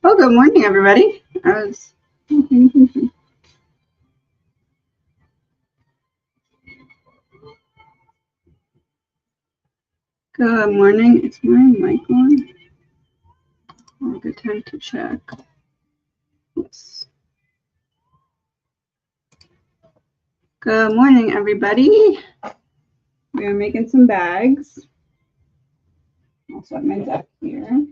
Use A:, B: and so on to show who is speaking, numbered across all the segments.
A: Oh, good morning, everybody. Good morning. Is my mic on? Oh, good time to check. Yes. Good morning, everybody. We are making some bags. I'll set my deck here.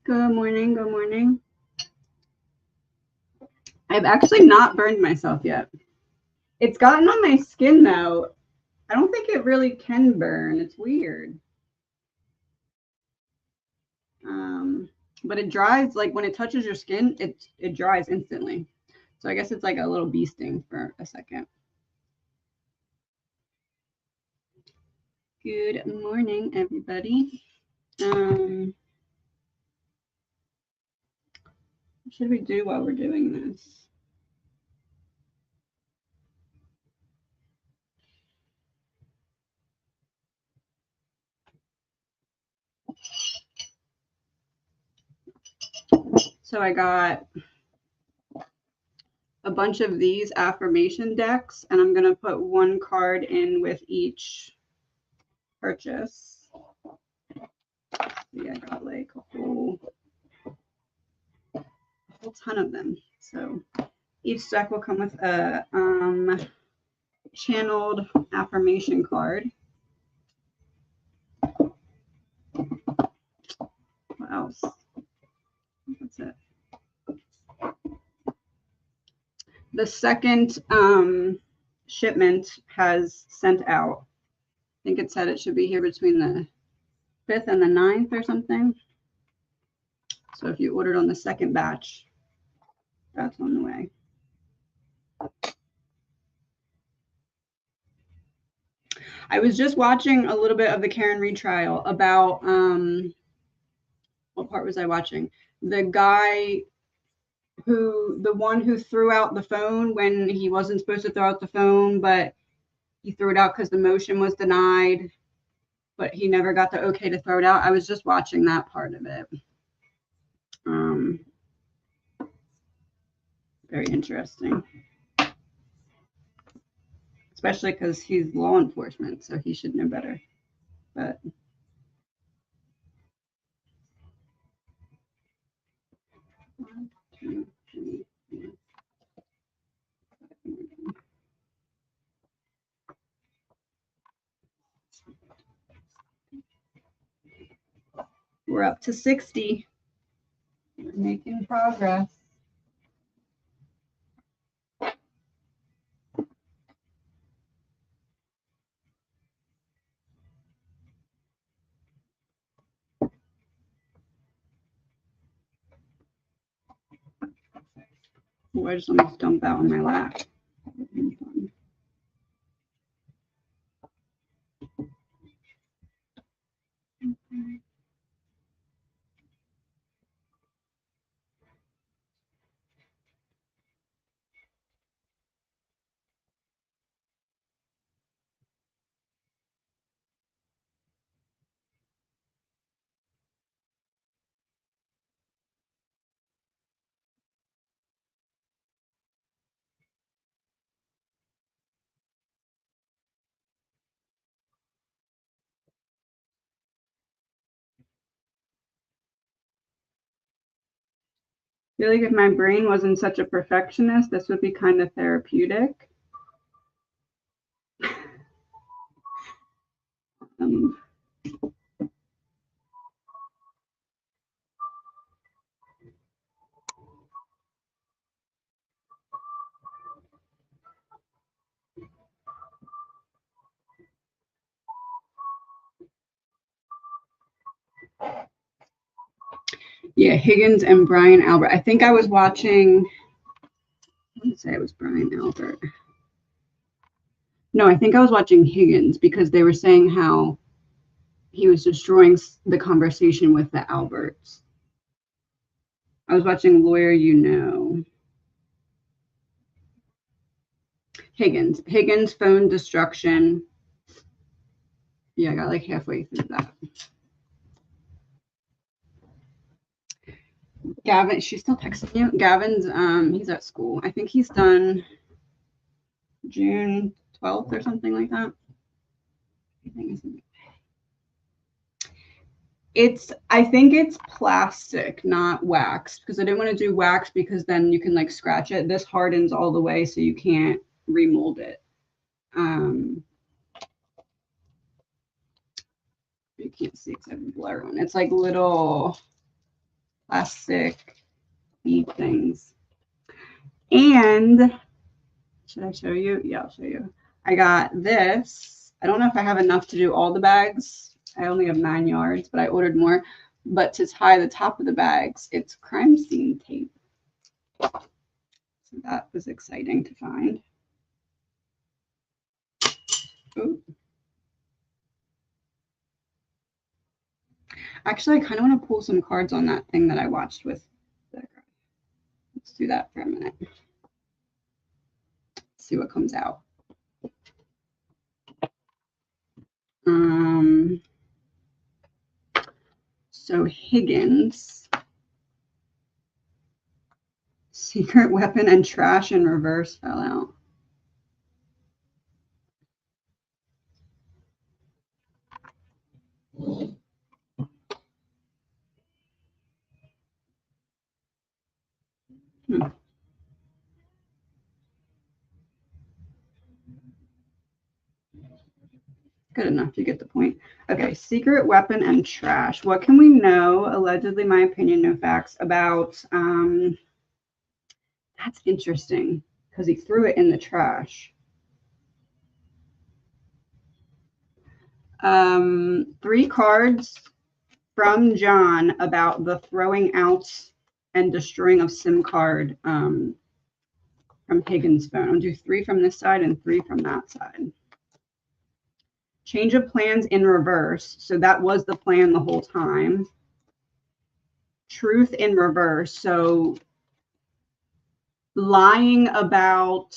A: Good morning. Good morning. I've actually not burned myself yet. It's gotten on my skin, though. I don't think it really can burn. It's weird. But it dries, like when it touches your skin, it dries instantly. So I guess it's like a little bee sting for a second. Good morning, everybody. What should we do while we're doing this? So I got a bunch of these affirmation decks, and I'm going to put one card in with each purchase. See, I got like a whole ton of them. So each deck will come with a channeled affirmation card. What else? That's it. The second shipment has sent out. I think it said it should be here between the 5th and the 9th or something. So if you ordered on the second batch, that's on the way. I was just watching a little bit of the Karen Reed trial about, what part was I watching? The guy the one who threw out the phone when he wasn't supposed to throw out the phone, but he threw it out because the motion was denied, but he never got the okay to throw it out. I was just watching that part of it. Very interesting. Especially because he's law enforcement, so he should know better. But we're up to 60. We're making progress. Oh, I just almost dumped that on my lap. I feel like if my brain wasn't such a perfectionist, this would be kind of therapeutic. Yeah, Higgins and Brian Albert. I think I was watching, I want to say it was Brian Albert. No, I think I was watching Higgins because they were saying how he was destroying the conversation with the Alberts. I was watching Lawyer You Know. Higgins phone destruction. Yeah, I got like halfway through that. Gavin, she's still texting you. Gavin's he's at school. I think he's done June 12th or something like that. I think it's plastic, not wax, because I didn't want to do wax because then you can like scratch it. This hardens all the way so you can't remold it. You can't see because I have a blur on. It's like little plastic bead things. And should I show you? Yeah, I'll show you. I got this. I don't know if I have enough to do all the bags. I only have 9 yards, but I ordered more. But to tie the top of the bags, it's crime scene tape. So that was exciting to find. Ooh. Actually, I kind of want to pull some cards on that thing that I watched with that guy. Let's do that for a minute. See what comes out. So Higgins, secret weapon and trash in reverse fell out. Good enough, you get the point. Okay, secret weapon and trash. What can we know? Allegedly, my opinion, no facts about. That's interesting because he threw it in the trash. 3 cards from John about the throwing out and destroying of SIM card from Higgins' phone. I'll do 3 from this side and 3 from that side. Change of plans in reverse. So that was the plan the whole time. Truth in reverse. So lying about,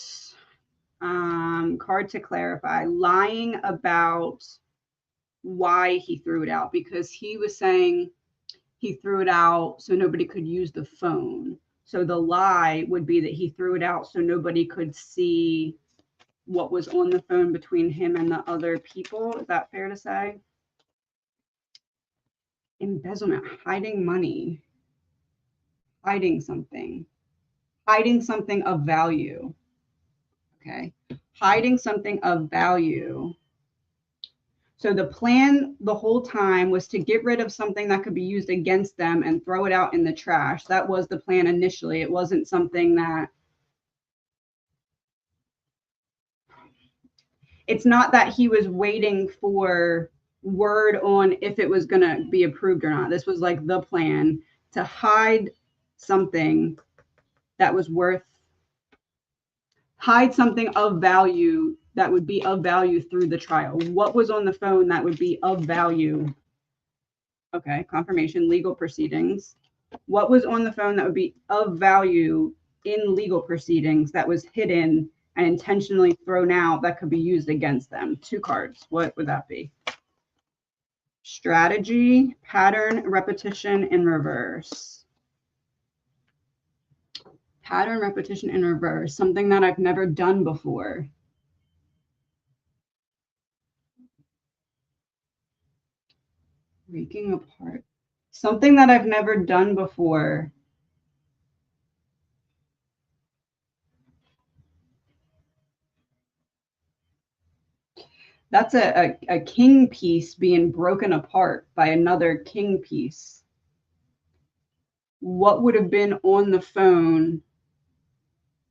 A: card to clarify, lying about why he threw it out, because he was saying he threw it out so nobody could use the phone. So the lie would be that he threw it out so nobody could see what was on the phone between him and the other people. Is that fair to say? Embezzlement, hiding money, hiding something of value. Okay, hiding something of value. So the plan the whole time was to get rid of something that could be used against them and throw it out in the trash. That was the plan initially. It wasn't something that, it's not that he was waiting for word on if it was going to be approved or not. This was like the plan to hide something that was worth hide something of value that would be of value through the trial. What was on the phone that would be of value? Okay, confirmation, legal proceedings. What was on the phone that would be of value in legal proceedings that was hidden and intentionally thrown out that could be used against them? 2 cards. What would that be? Strategy, pattern, repetition in reverse. Pattern, repetition in reverse. Something that I've never done before. Breaking apart. Something that I've never done before. That's a king piece being broken apart by another king piece. What would have been on the phone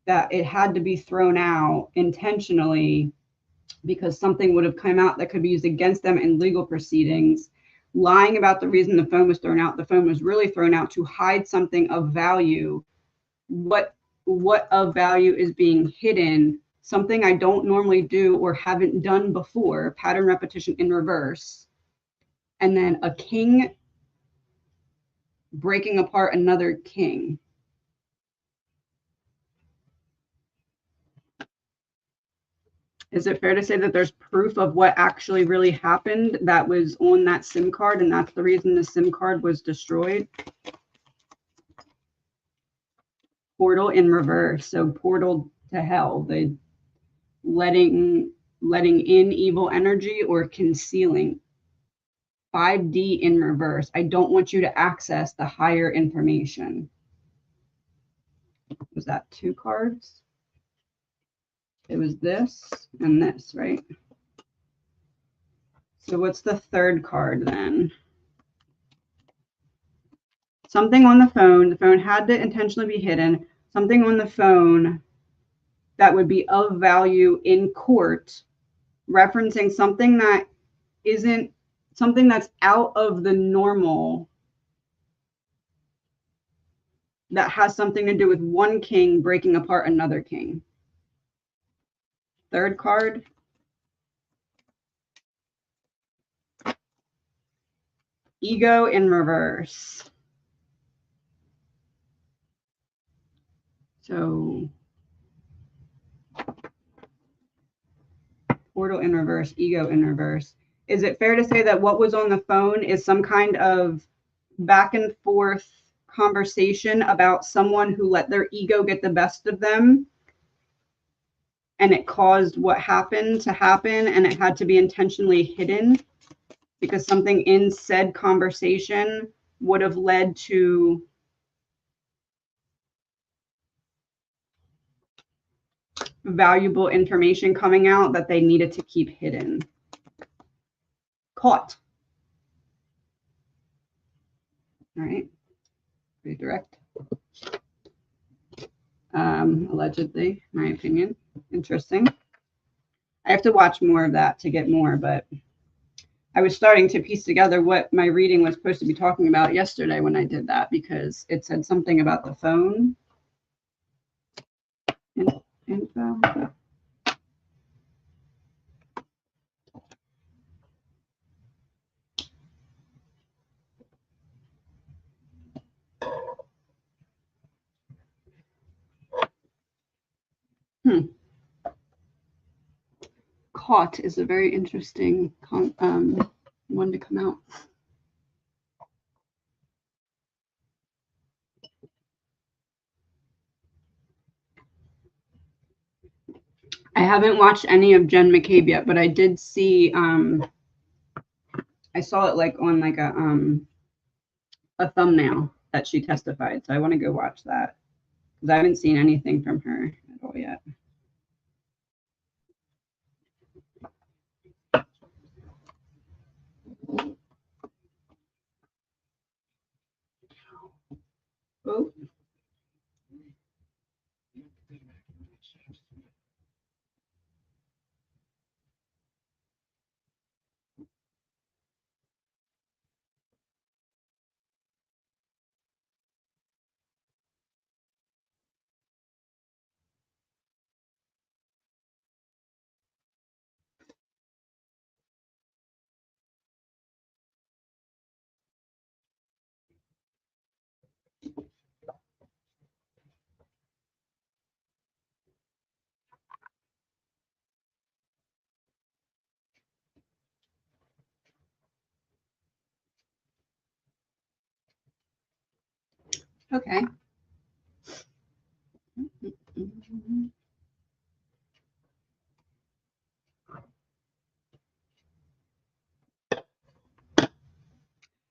A: that it had to be thrown out intentionally because something would have come out that could be used against them in legal proceedings? Lying about the reason the phone was thrown out. The phone was really thrown out to hide something of value. What of value is being hidden? Something I don't normally do or haven't done before. Pattern, repetition in reverse. And then a king breaking apart another king. Is it fair to say that there's proof of what actually really happened that was on that SIM card, and that's the reason the SIM card was destroyed? Portal in reverse. So portal to hell. The letting in evil energy or concealing. 5D in reverse. I don't want you to access the higher information. Was that 2 cards? It was this and this, right? So what's the 3rd card then? Something on the phone had to intentionally be hidden. Something on the phone that would be of value in court, referencing something that isn't, something that's out of the normal, that has something to do with one king breaking apart another king. 3rd card. Ego in reverse. So portal in reverse, ego in reverse. Is it fair to say that what was on the phone is some kind of back and forth conversation about someone who let their ego get the best of them, and it caused what happened to happen, and it had to be intentionally hidden because something in said conversation would have led to valuable information coming out that they needed to keep hidden? Caught. All right. Pretty direct. Allegedly, my opinion. Interesting. I have to watch more of that to get more, but I was starting to piece together what my reading was supposed to be talking about yesterday when I did that, because it said something about the phone. Info. Caught is a very interesting one to come out. I haven't watched any of Jen McCabe yet, but I did see I saw it like on like a thumbnail that she testified, so I want to go watch that because I haven't seen anything from her at all yet. Oh. Okay.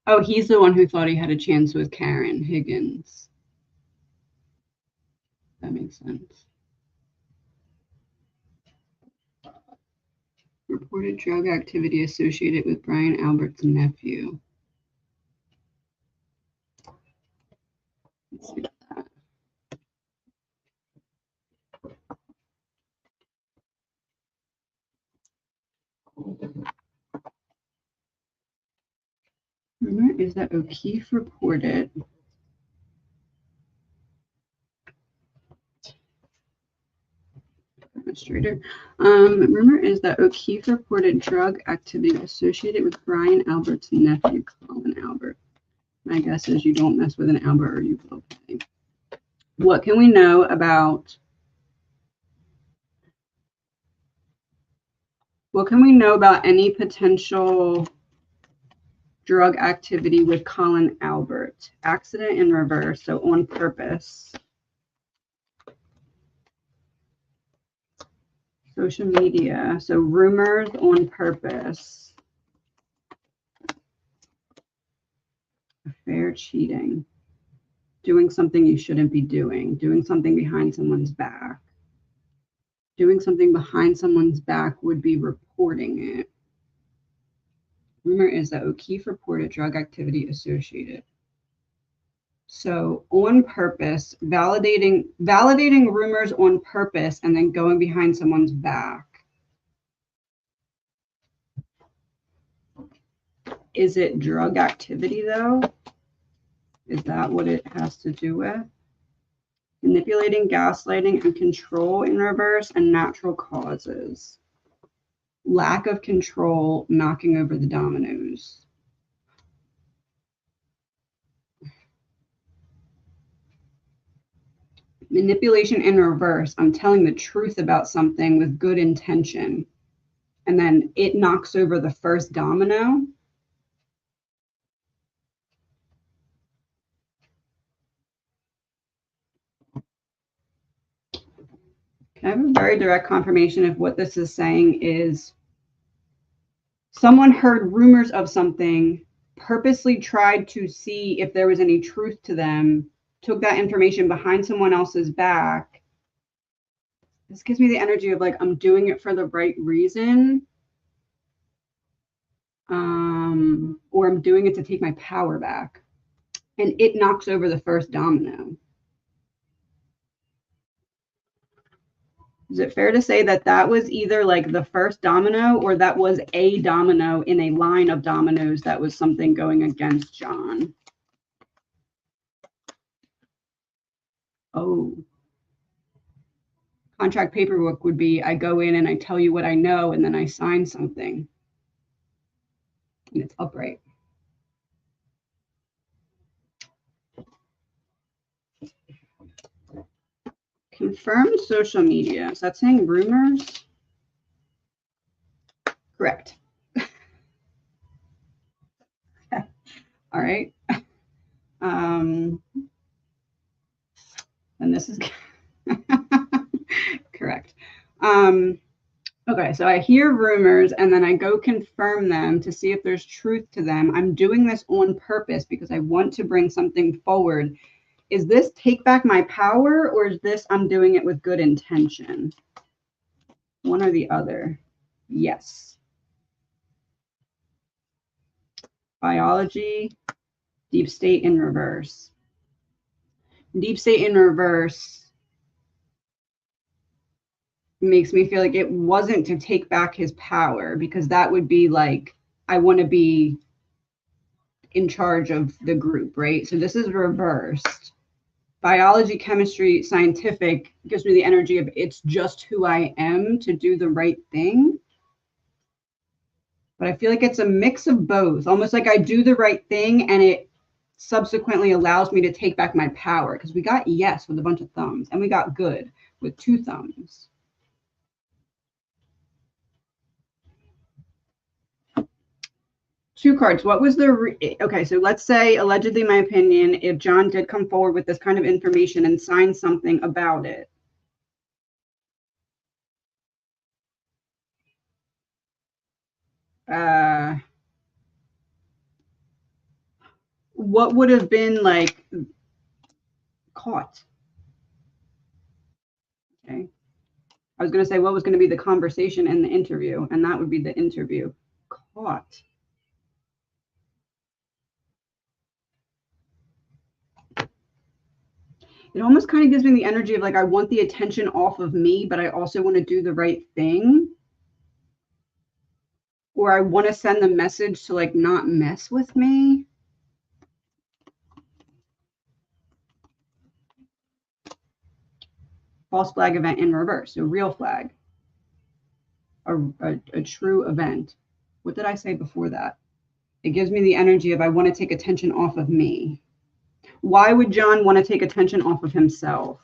A: Oh, he's the one who thought he had a chance with Karen Higgins. That makes sense. Reported drug activity associated with Brian Albert's nephew. Let's see that. Rumor is that O'Keefe reported administrator. Rumor is that O'Keefe reported drug activity associated with Brian Albert's nephew, Colin Albert. My guess is you don't mess with an Albert or you will pay. What can we know about any potential drug activity with Colin Albert? Accident in reverse, so on purpose. Social media, so rumors on purpose. Affair, cheating. Doing something you shouldn't be doing. Doing something behind someone's back. Doing something behind someone's back would be reporting it. Rumor is that O'Keefe reported drug activity associated. So on purpose, validating rumors on purpose and then going behind someone's back. Is it drug activity though? Is that what it has to do with? Manipulating, gaslighting, and control in reverse, and natural causes. Lack of control, knocking over the dominoes. Manipulation in reverse. I'm telling the truth about something with good intention. And then it knocks over the first domino. I have a very direct confirmation of what this is saying is someone heard rumors of something, purposely tried to see if there was any truth to them, took that information behind someone else's back. This gives me the energy of like, I'm doing it for the right reason. Or I'm doing it to take my power back. And it knocks over the first domino. Is it fair to say that that was either like the first domino or that was a domino in a line of dominoes that was something going against John? Oh. Contract paperwork would be I go in and I tell you what I know and then I sign something. And it's upright. Confirmed social media. Is that saying rumors? Correct. All right. And this is correct. Okay, so I hear rumors and then I go confirm them to see if there's truth to them. I'm doing this on purpose because I want to bring something forward. Is this take back my power or is this I'm doing it with good intention? One or the other. Yes. Biology, deep state in reverse. Deep state in reverse makes me feel like it wasn't to take back his power because that would be like, I want to be in charge of the group, right? So this is reversed. Biology, chemistry, scientific gives me the energy of it's just who I am to do the right thing. But I feel like it's a mix of both, almost like I do the right thing and it subsequently allows me to take back my power because we got yes with a bunch of thumbs and we got good with 2 thumbs. Two cards. What was the okay, so let's say, allegedly, my opinion, if John did come forward with this kind of information and sign something about it. What would have been like caught? Okay. I was going to say what was going to be the conversation in the interview, and that would be the interview. Caught. It almost kind of gives me the energy of like, I want the attention off of me, but I also want to do the right thing. Or I want to send the message to like not mess with me. False flag event in reverse. So real flag. A true event. What did I say before that? It gives me the energy of I want to take attention off of me. Why would John want to take attention off of himself?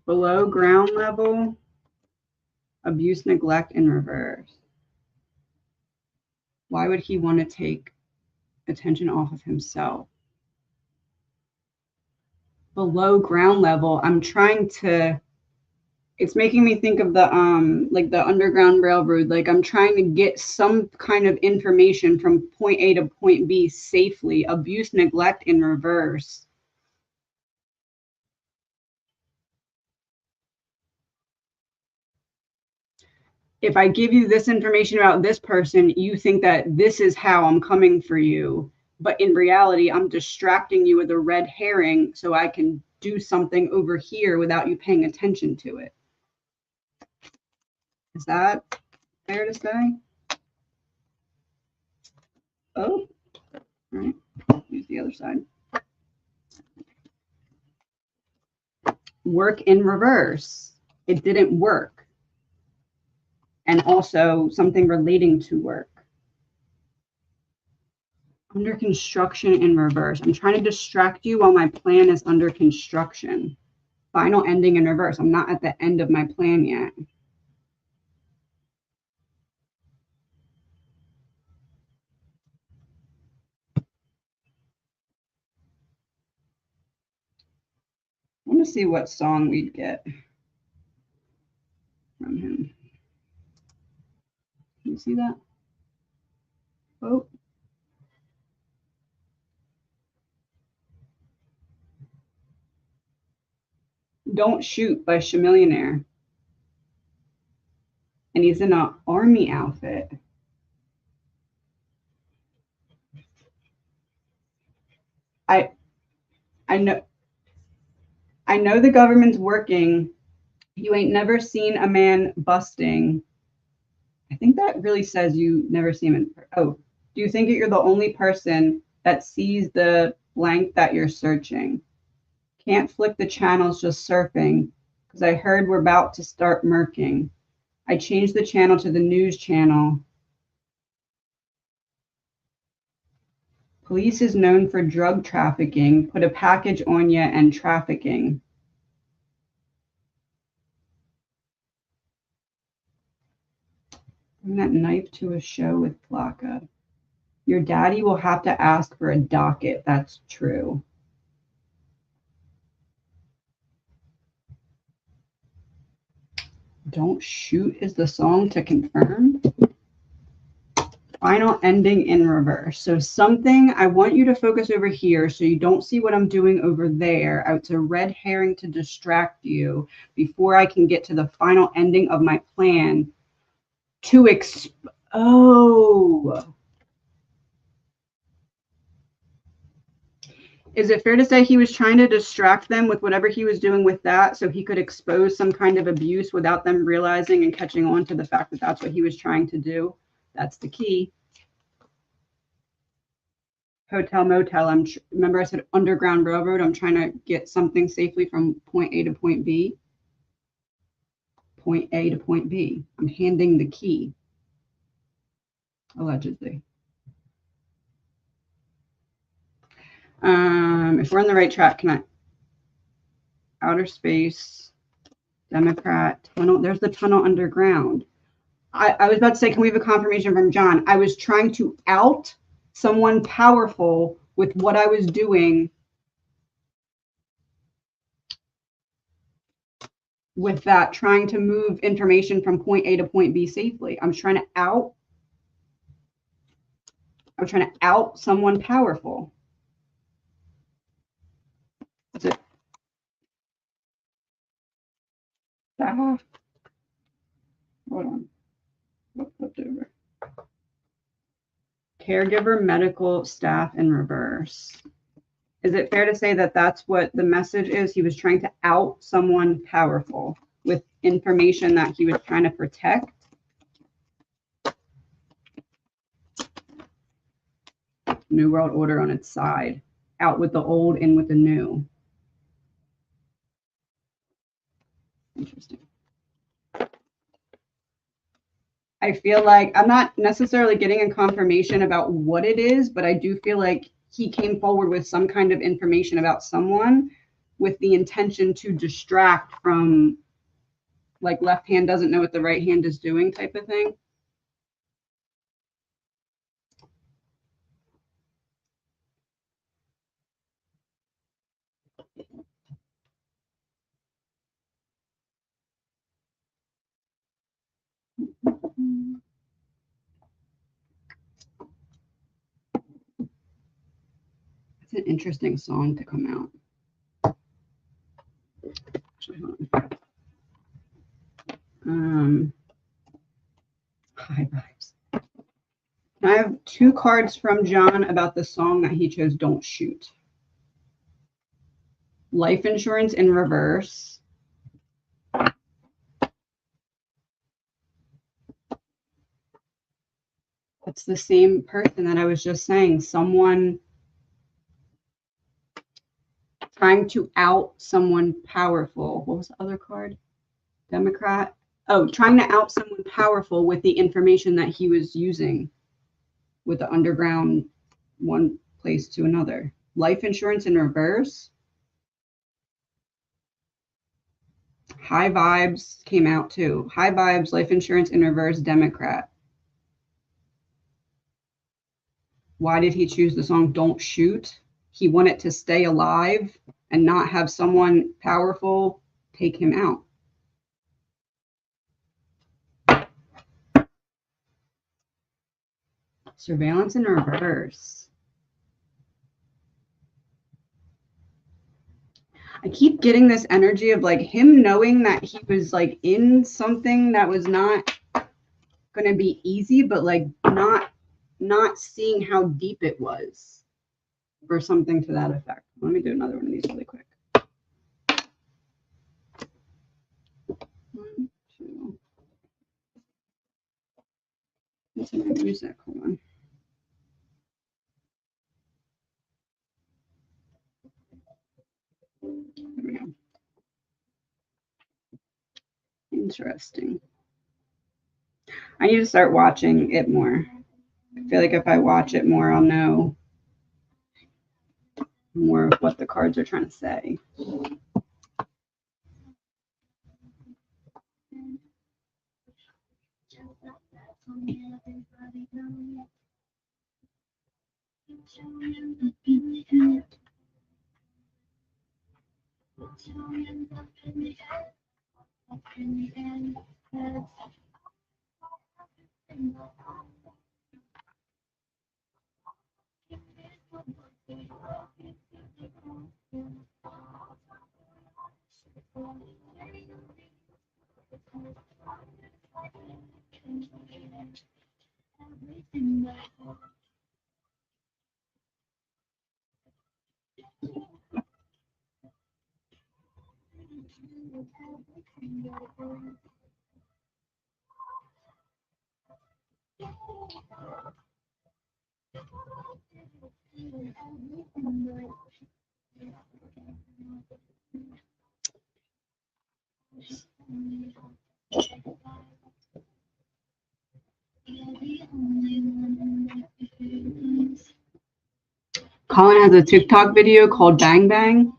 A: Below ground level, abuse, neglect in reverse. Why would he want to take attention off of himself? Below ground level, I'm trying to, it's making me think of the like the Underground Railroad. Like I'm trying to get some kind of information from point A to point B safely. Abuse, neglect in reverse. If I give you this information about this person, you think that this is how I'm coming for you. But in reality, I'm distracting you with a red herring so I can do something over here without you paying attention to it. Is that fair to say? Oh, all right. Use the other side. Work in reverse. It didn't work. And also something relating to work. Under construction in reverse. I'm trying to distract you while my plan is under construction. Final ending in reverse. I'm not at the end of my plan yet. I want to see what song we'd get from him. Can you see that? Oh. Don't Shoot by Chamillionaire. And he's in an army outfit. I know the government's working. You ain't never seen a man busting. I think that really says you never see him in. Oh, do you think that you're the only person that sees the blank that you're searching? Can't flick the channels, just surfing, because I heard we're about to start murking. I changed the channel to the news channel. Police is known for drug trafficking. Put a package on ya and trafficking. Bring that knife to a show with Flocka. Your daddy will have to ask for a docket. That's true. Don't Shoot is the song to confirm. Final ending in reverse. So something, I want you to focus over here so you don't see what I'm doing over there. It's a red herring to distract you before I can get to the final ending of my plan to oh. Is it fair to say he was trying to distract them with whatever he was doing with that so he could expose some kind of abuse without them realizing and catching on to the fact that that's what he was trying to do? That's the key. Hotel, motel. Remember I said Underground Railroad. I'm trying to get something safely from point A to point B. Point A to point B. I'm handing the key. Allegedly. If we're on the right track, can I? Outer space, Democrat, tunnel. There's the tunnel underground. I was about to say, can we have a confirmation from John? I was trying to out someone powerful with what I was doing with that, trying to move information from point A to point B safely. I was trying to out someone powerful. Is it? Hold on. What flipped over? Caregiver, medical staff in reverse. Is it fair to say that that's what the message is? He was trying to out someone powerful with information that he was trying to protect. New World Order on its side. Out with the old, in with the new. Interesting. I feel like I'm not necessarily getting a confirmation about what it is, but I do feel like he came forward with some kind of information about someone with the intention to distract from, like, left hand doesn't know what the right hand is doing type of thing. It's an interesting song to come out. Actually, hold on. High vibes. I have 2 cards from John about the song that he chose, Don't Shoot. Life insurance in reverse. It's the same person that I was just saying. Someone trying to out someone powerful. What was the other card? Democrat. Oh, trying to out someone powerful with the information that he was using with the underground one place to another. Life insurance in reverse. High vibes came out too. High vibes, life insurance in reverse, Democrat. Why did he choose the song Don't Shoot? He wanted to stay alive and not have someone powerful take him out. Surveillance in reverse. I keep getting this energy of like him knowing that he was like in something that was not going to be easy, but like not seeing how deep it was or something to that effect. Let me do another one of these really quick. 1, 2. What's my music? Hold on. There we go. Interesting. I need to start watching it more. I feel like if I watch it more, I'll know more of what the cards are trying to say. Colin has a TikTok video called Bang Bang.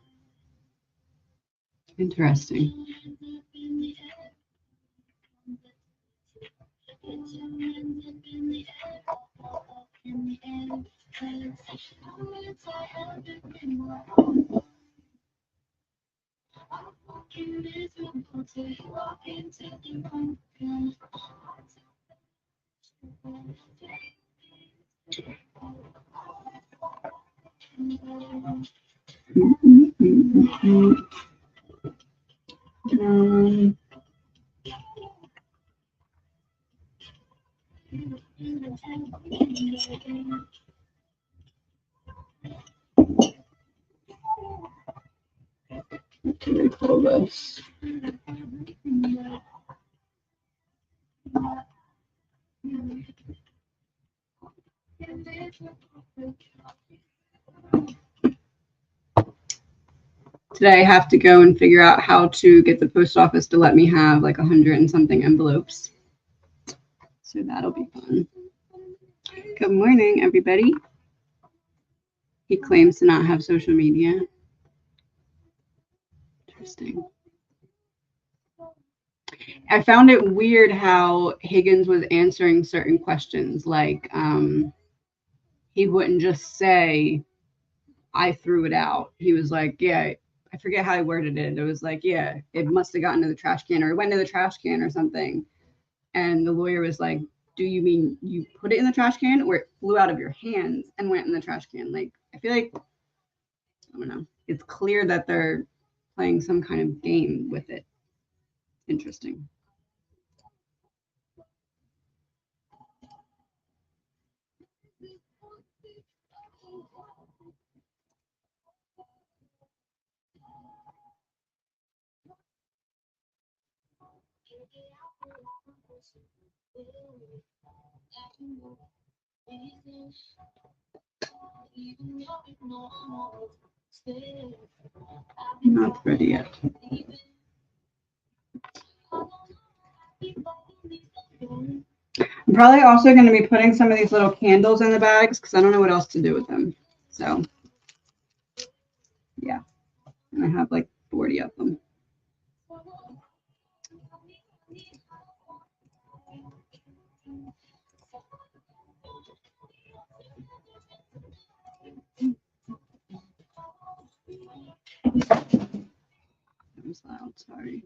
A: Interesting. Can we pull this? Today I have to go and figure out how to get the post office to let me have like 100 and something envelopes. So that'll be fun. Good morning, everybody. He claims to not have social media. Interesting. I found it weird how Higgins was answering certain questions. Like, he wouldn't just say, I threw it out. He was like, yeah, I forget how I worded it. It was like, yeah, it must have gotten to the trash can, or it went to the trash can or something. And the lawyer was like, do you mean you put it in the trash can, or it flew out of your hands and went in the trash can? Like, I feel like, I don't know. It's clear that they're playing some kind of game with it. Interesting. Not ready yet. I'm probably also going to be putting some of these little candles in the bags because I don't know what else to do with them. So, yeah. And I have like 40 of them. That was loud, sorry.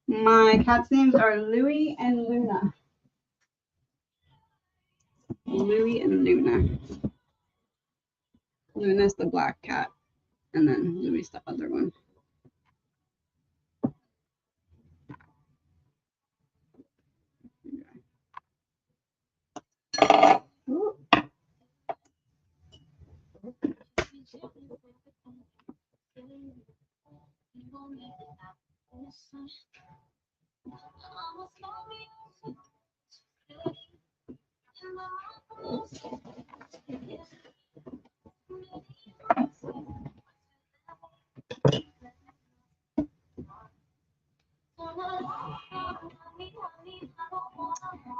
A: My cat's names are Louie and Luna. Louie and Luna. Luna's the black cat, and then Louie's the other one. Ooh.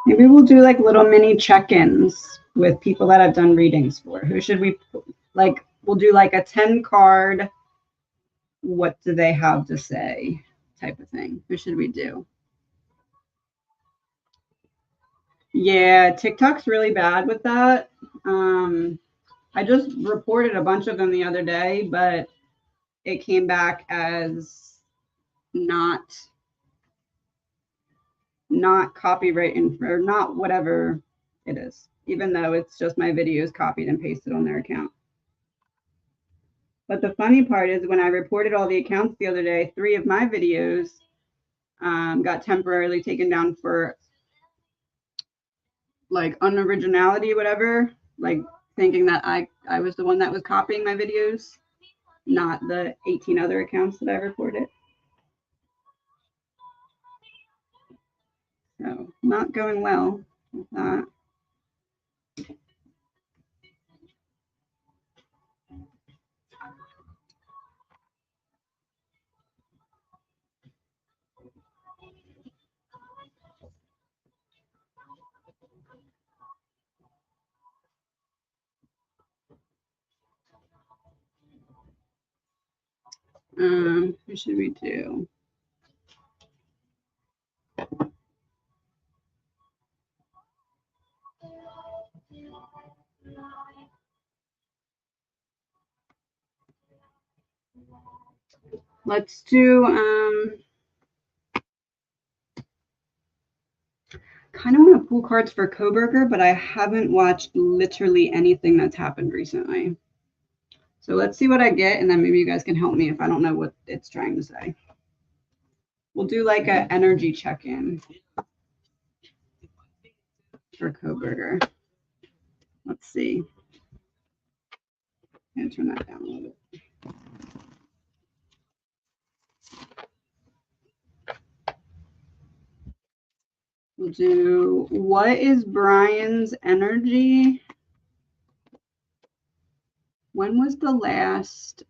A: Maybe we'll do like little mini check-ins with people that I've done readings for. Who should we, like, we'll do like a 10 card, what do they have to say type of thing. Who should we do? Yeah, TikTok's really bad with that. I just reported a bunch of them the other day, but it came back as not copyright or not whatever it is, even though it's just my videos copied and pasted on their account. But the funny part is when I reported all the accounts the other day, 3 of my videos got temporarily taken down for like unoriginality, whatever, like thinking that I was the one that was copying my videos, not the 18 other accounts that I reported. So not going well with that. Who should we do? Let's do, kind of want to pull cards for Coburger, but I haven't watched literally anything that's happened recently. So let's see what I get, and then maybe you guys can help me if I don't know what it's trying to say. We'll do like an energy check-in for Coburger. Let's see. I'm going to turn that down a little bit. We'll do, what is Brian's energy? When was the last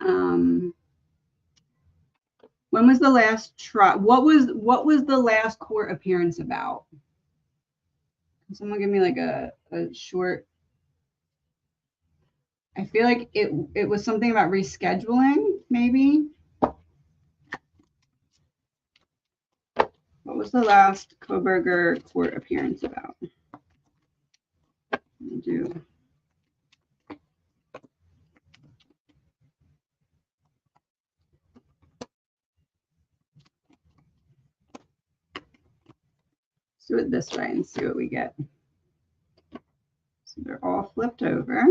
A: try? What was the last court appearance about? Can someone give me like a short? I feel like it was something about rescheduling, maybe. What was the last Coburger court appearance about? We'll do. Let's do it this way and see what we get. So they're all flipped over.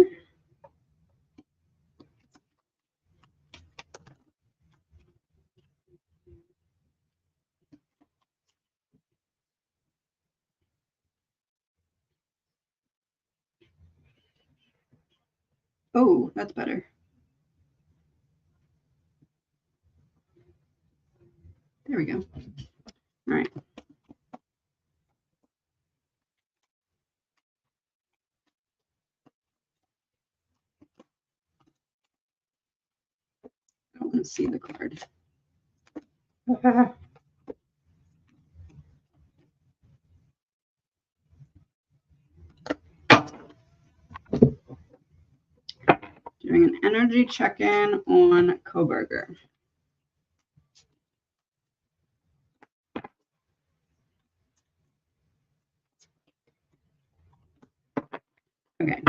A: Oh, that's better. There we go. All right. I want to see the card. Doing an energy check-in on Coburger. Okay.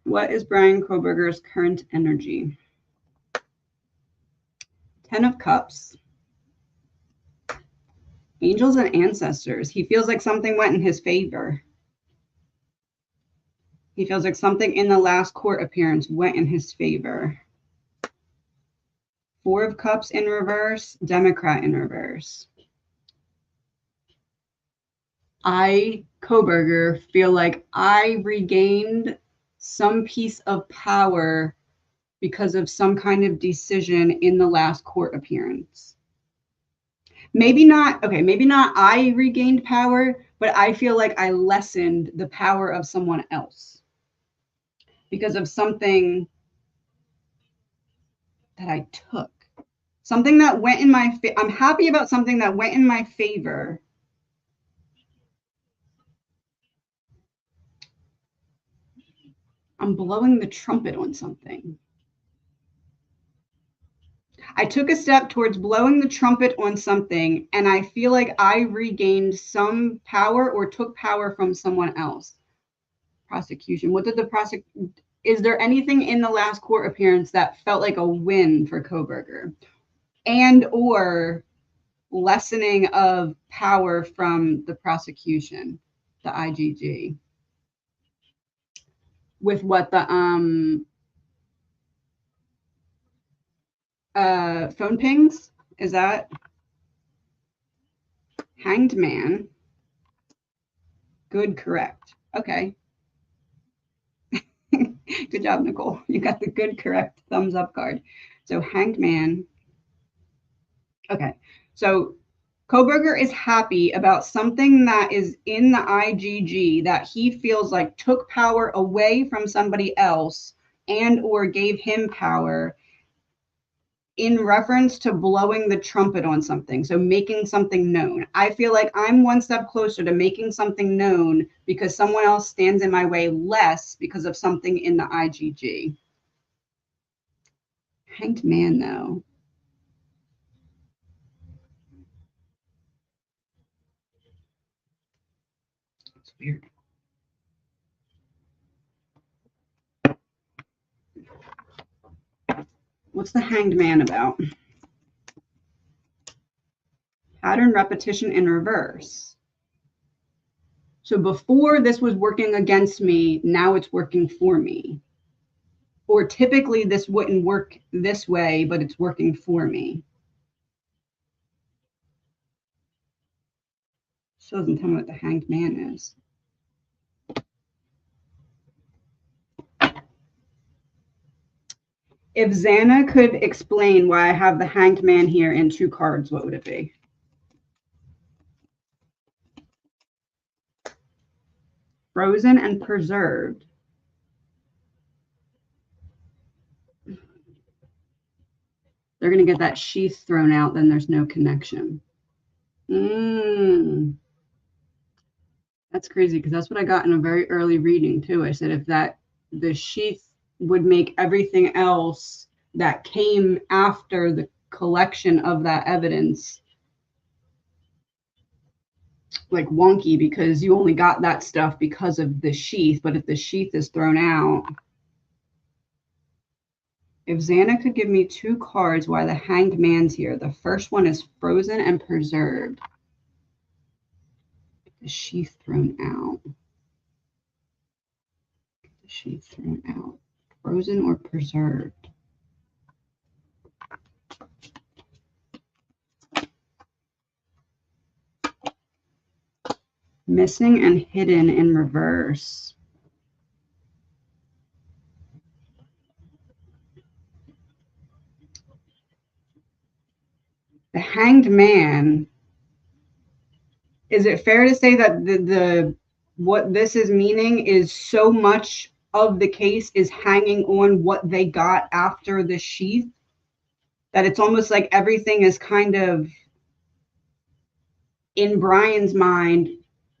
A: What is Brian Coburger's current energy? 10 of Cups. Angels and ancestors. He feels like something went in his favor. He feels like something in the last court appearance went in his favor. 4 of Cups in reverse, Democrat in reverse. I, Coburger, feel like I regained some piece of power because of some kind of decision in the last court appearance. Maybe not, okay, maybe not I regained power, but I feel like I lessened the power of someone else because of something that I took. Something that went in my I'm happy about something that went in my favor. I'm blowing the trumpet on something. I took a step towards blowing the trumpet on something, and I feel like I regained some power or took power from someone else. Prosecution. What did the is there anything in the last court appearance that felt like a win for Coburger and or lessening of power from the prosecution, the IGG? With what the phone pings? Is that Hanged Man? Good, correct. Okay. Good job, Nicole. You got the good, correct thumbs up card. So Hanged Man. Okay. So Coburger is happy about something that is in the IGG that he feels like took power away from somebody else and or gave him power in reference to blowing the trumpet on something. So making something known. I feel like I'm one step closer to making something known because someone else stands in my way less because of something in the IGG. Hanged Man, though. It's weird. What's the Hanged Man about? Pattern repetition in reverse. So before this was working against me, now it's working for me. Or typically this wouldn't work this way, but it's working for me. So doesn't tell me what the hanged man is. If Xana could explain why I have the hanged man here in 2 cards, what would it be? Frozen and preserved. They're going to get that sheath thrown out, then there's no connection. That's crazy because that's what I got in a very early reading too. I said if the sheath would make everything else that came after the collection of that evidence like wonky because you only got that stuff because of the sheath. But if the sheath is thrown out, if Xana could give me 2 cards why the hanged man's here. The first one is frozen and preserved. The sheath thrown out. The sheath thrown out. Frozen or preserved. Missing and hidden in reverse. The hanged man. Is it fair to say that the what this is meaning is so much of the case is hanging on what they got after the sheath that it's almost like everything is kind of in Brian's mind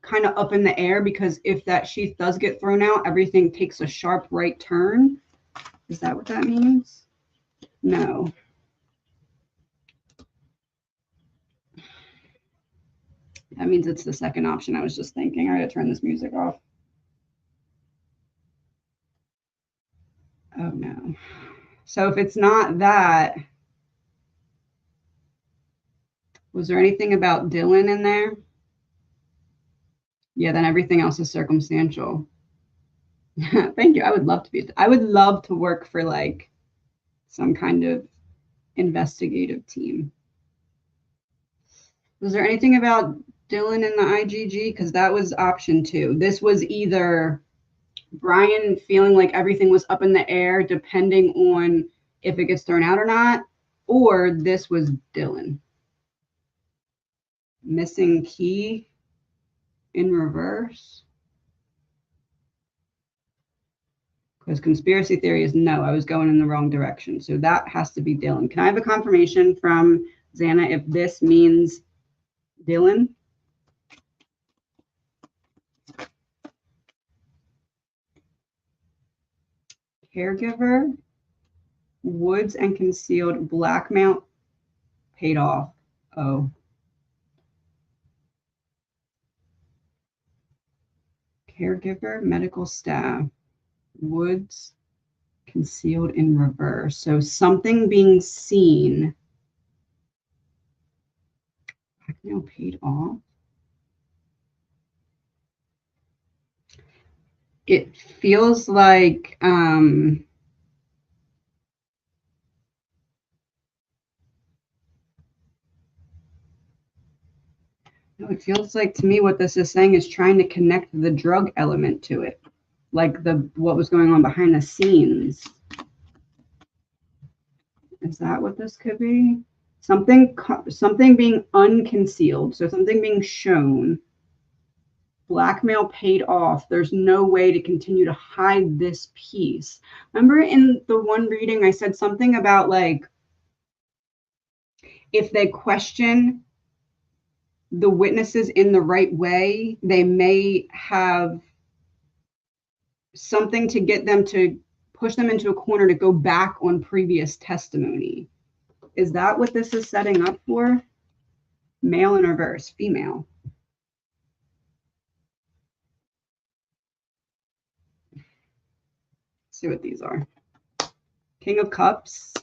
A: kind of up in the air because if that sheath does get thrown out, everything takes a sharp right turn. Is that what that means? No. That means it's the second option. I was just thinking. I gotta turn this music off. Oh no. So if it's not that, was there anything about Dylan in there? Yeah, then everything else is circumstantial. Thank you. I would love to work for like some kind of investigative team. Was there anything about Dylan in the IgG? Because that was option 2. This was either Brian feeling like everything was up in the air depending on if it gets thrown out or not, or this was Dylan. Missing key in reverse. Because conspiracy theory is no, I was going in the wrong direction. So that has to be Dylan. Can I have a confirmation from Xana if this means Dylan? Caregiver, woods and concealed, blackmail, paid off. Oh. Caregiver, medical staff, woods, concealed in reverse. So something being seen. Blackmail paid off. It feels like no, it feels like to me what this is saying is trying to connect the drug element to it, like what was going on behind the scenes. Is that what this could be? Something being unconcealed, so something being shown. Blackmail paid off. There's no way to continue to hide this piece. Remember in the one reading I said something about like if they question the witnesses in the right way, they may have something to get them to push them into a corner to go back on previous testimony. Is that what this is setting up for? Male in reverse, female. Let's see what these are. King of Cups,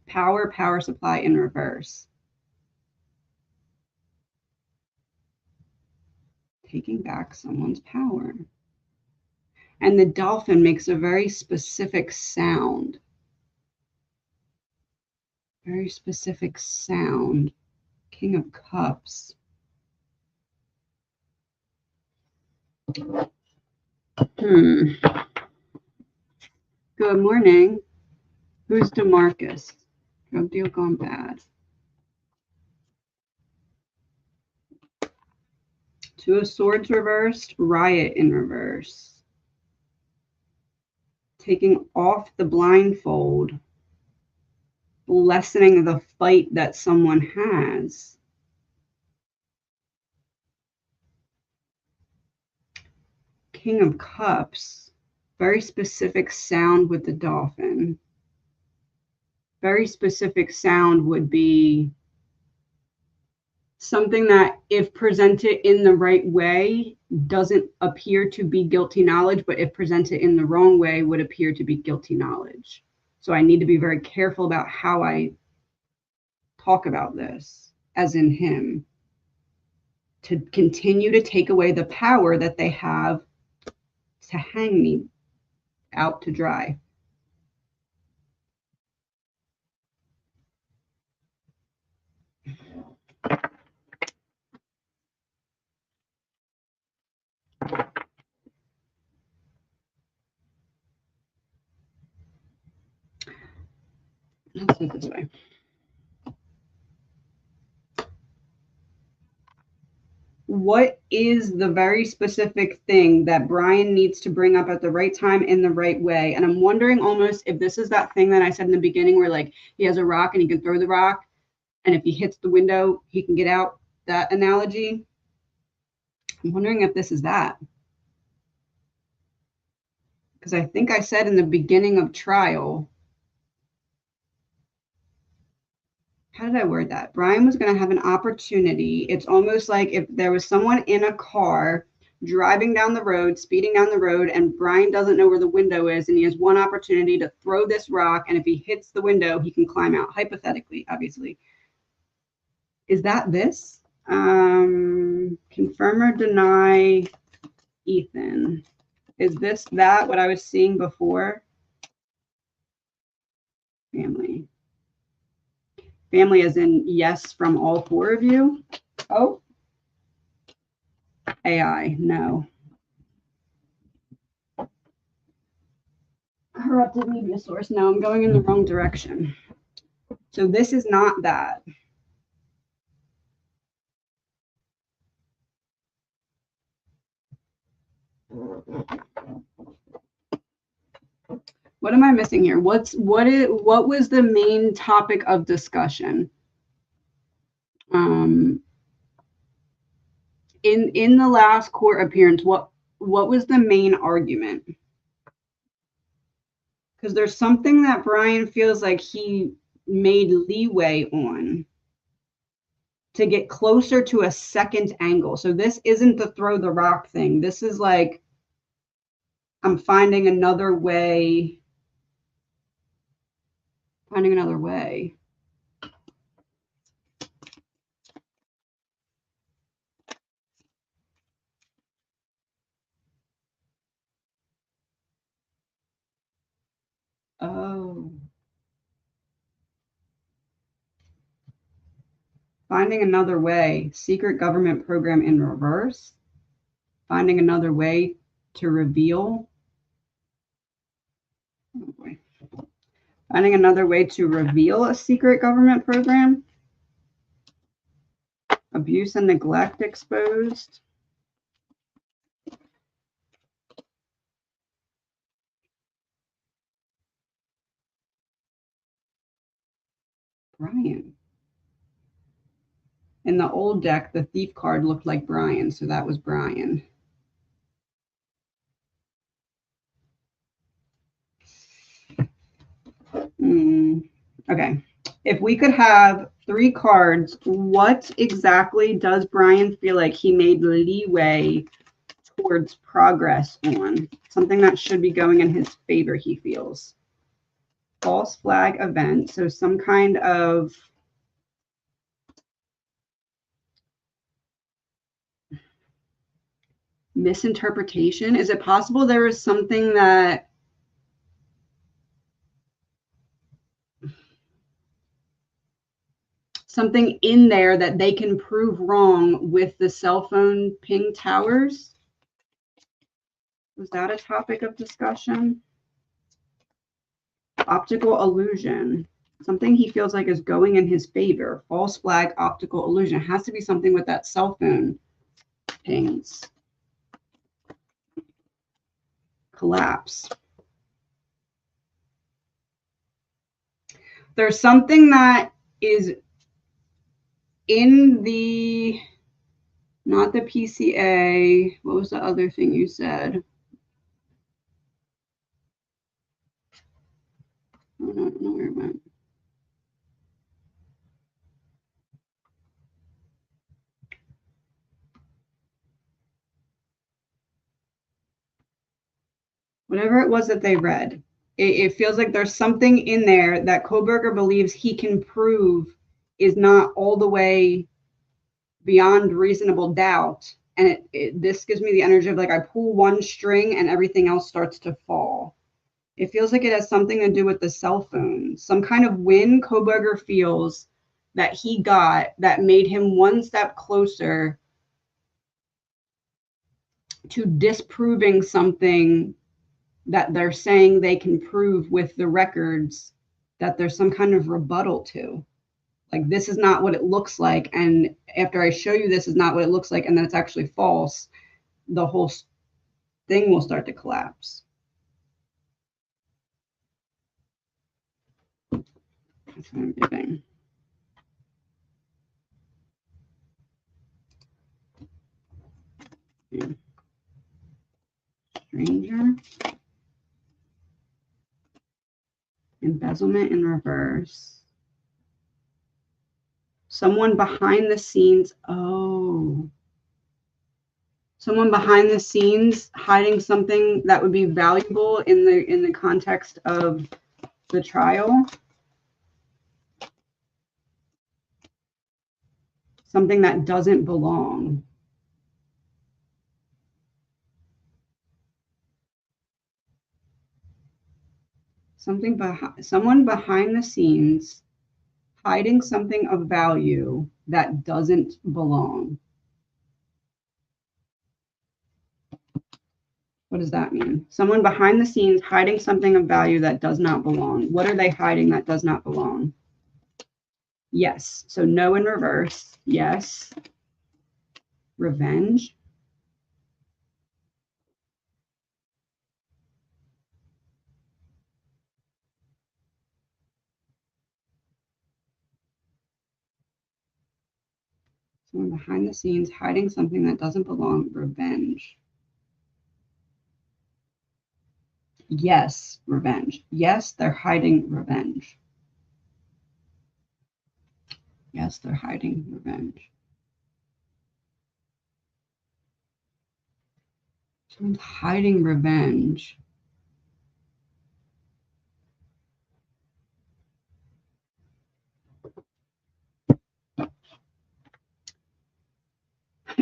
A: power supply in reverse. taking back someone's power. And the dolphin makes a very specific sound. Very specific sound. King of Cups. Good morning. Who's DeMarcus? Drug deal gone bad. Two of Swords reversed. Riot in reverse. Taking off the blindfold. Lessening the fight that someone has. King of Cups. Very specific sound with the dolphin. Very specific sound would be something that, if presented in the right way, doesn't appear to be guilty knowledge, but if presented in the wrong way, would appear to be guilty knowledge. So I need to be very careful about how I talk about this, as in him, to continue to take away the power that they have to hang me out to dry. Let's do it this way. What is the very specific thing that Brian needs to bring up at the right time in the right way? And I'm wondering almost if this is that thing that I said in the beginning where, like, he has a rock and he can throw the rock, and if he hits the window, he can get out, that analogy. I'm wondering if this is that. Because I think I said in the beginning of trial, how did I word that? Brian was going to have an opportunity. It's almost like if there was someone in a car driving down the road, speeding down the road, and Brian doesn't know where the window is, and he has one opportunity to throw this rock, and if he hits the window, he can climb out, hypothetically, obviously. Is that this? Confirm or deny Ethan. Is this that, what I was seeing before? Family. Family as in yes from all four of you? Oh. AI, no. Corrupted media source. No, I'm going in the wrong direction. So this is not that. What am I missing here? What was the main topic of discussion? In the last court appearance, what was the main argument? Because there's something that Brian feels like he made leeway on to get closer to a second angle. So this isn't the throw the rock thing. This is like, I'm finding another way. Finding another way. Oh. Finding another way. Secret government program in reverse. Finding another way to reveal. Oh boy. Finding another way to reveal a secret government program. Abuse and neglect exposed. Brian. In the old deck, the thief card looked like Brian, so that was Brian. Okay. If we could have 3 cards, what exactly does Brian feel like he made leeway towards progress on? Something that should be going in his favor, he feels. False flag event. So some kind of misinterpretation? Is it possible there was something that something in there that they can prove wrong with the cell phone ping towers? Was that a topic of discussion? Optical illusion. Something he feels like is going in his favor. False flag, optical illusion. It has to be something with that cell phone pings. Collapse. There's something that is in the, not the PCA. What was the other thing you said? I don't know where it went. Whatever it was that they read, it feels like there's something in there that Coburger believes he can prove is not all the way beyond reasonable doubt. And this gives me the energy of like I pull one string and everything else starts to fall. It feels like it has something to do with the cell phone. Some kind of win Coburger feels that he got that made him one step closer to disproving something that they're saying they can prove with the records, that there's some kind of rebuttal to. Like, this is not what it looks like. And after I show you this is not what it looks like, and then it's actually false, the whole thing will start to collapse. That's what I'm giving. Yeah. Stranger. Embezzlement in reverse. Someone behind the scenes. Oh. Someone behind the scenes hiding something that would be valuable in the context of the trial. Something that doesn't belong. Someone behind the scenes hiding something of value that doesn't belong. What does that mean? Someone behind the scenes hiding something of value that does not belong. What are they hiding that does not belong? Yes. So no in reverse. Yes. Revenge. Someone behind the scenes hiding something that doesn't belong. Revenge. Yes, revenge. Yes, they're hiding revenge. Yes, they're hiding revenge. Someone's hiding revenge.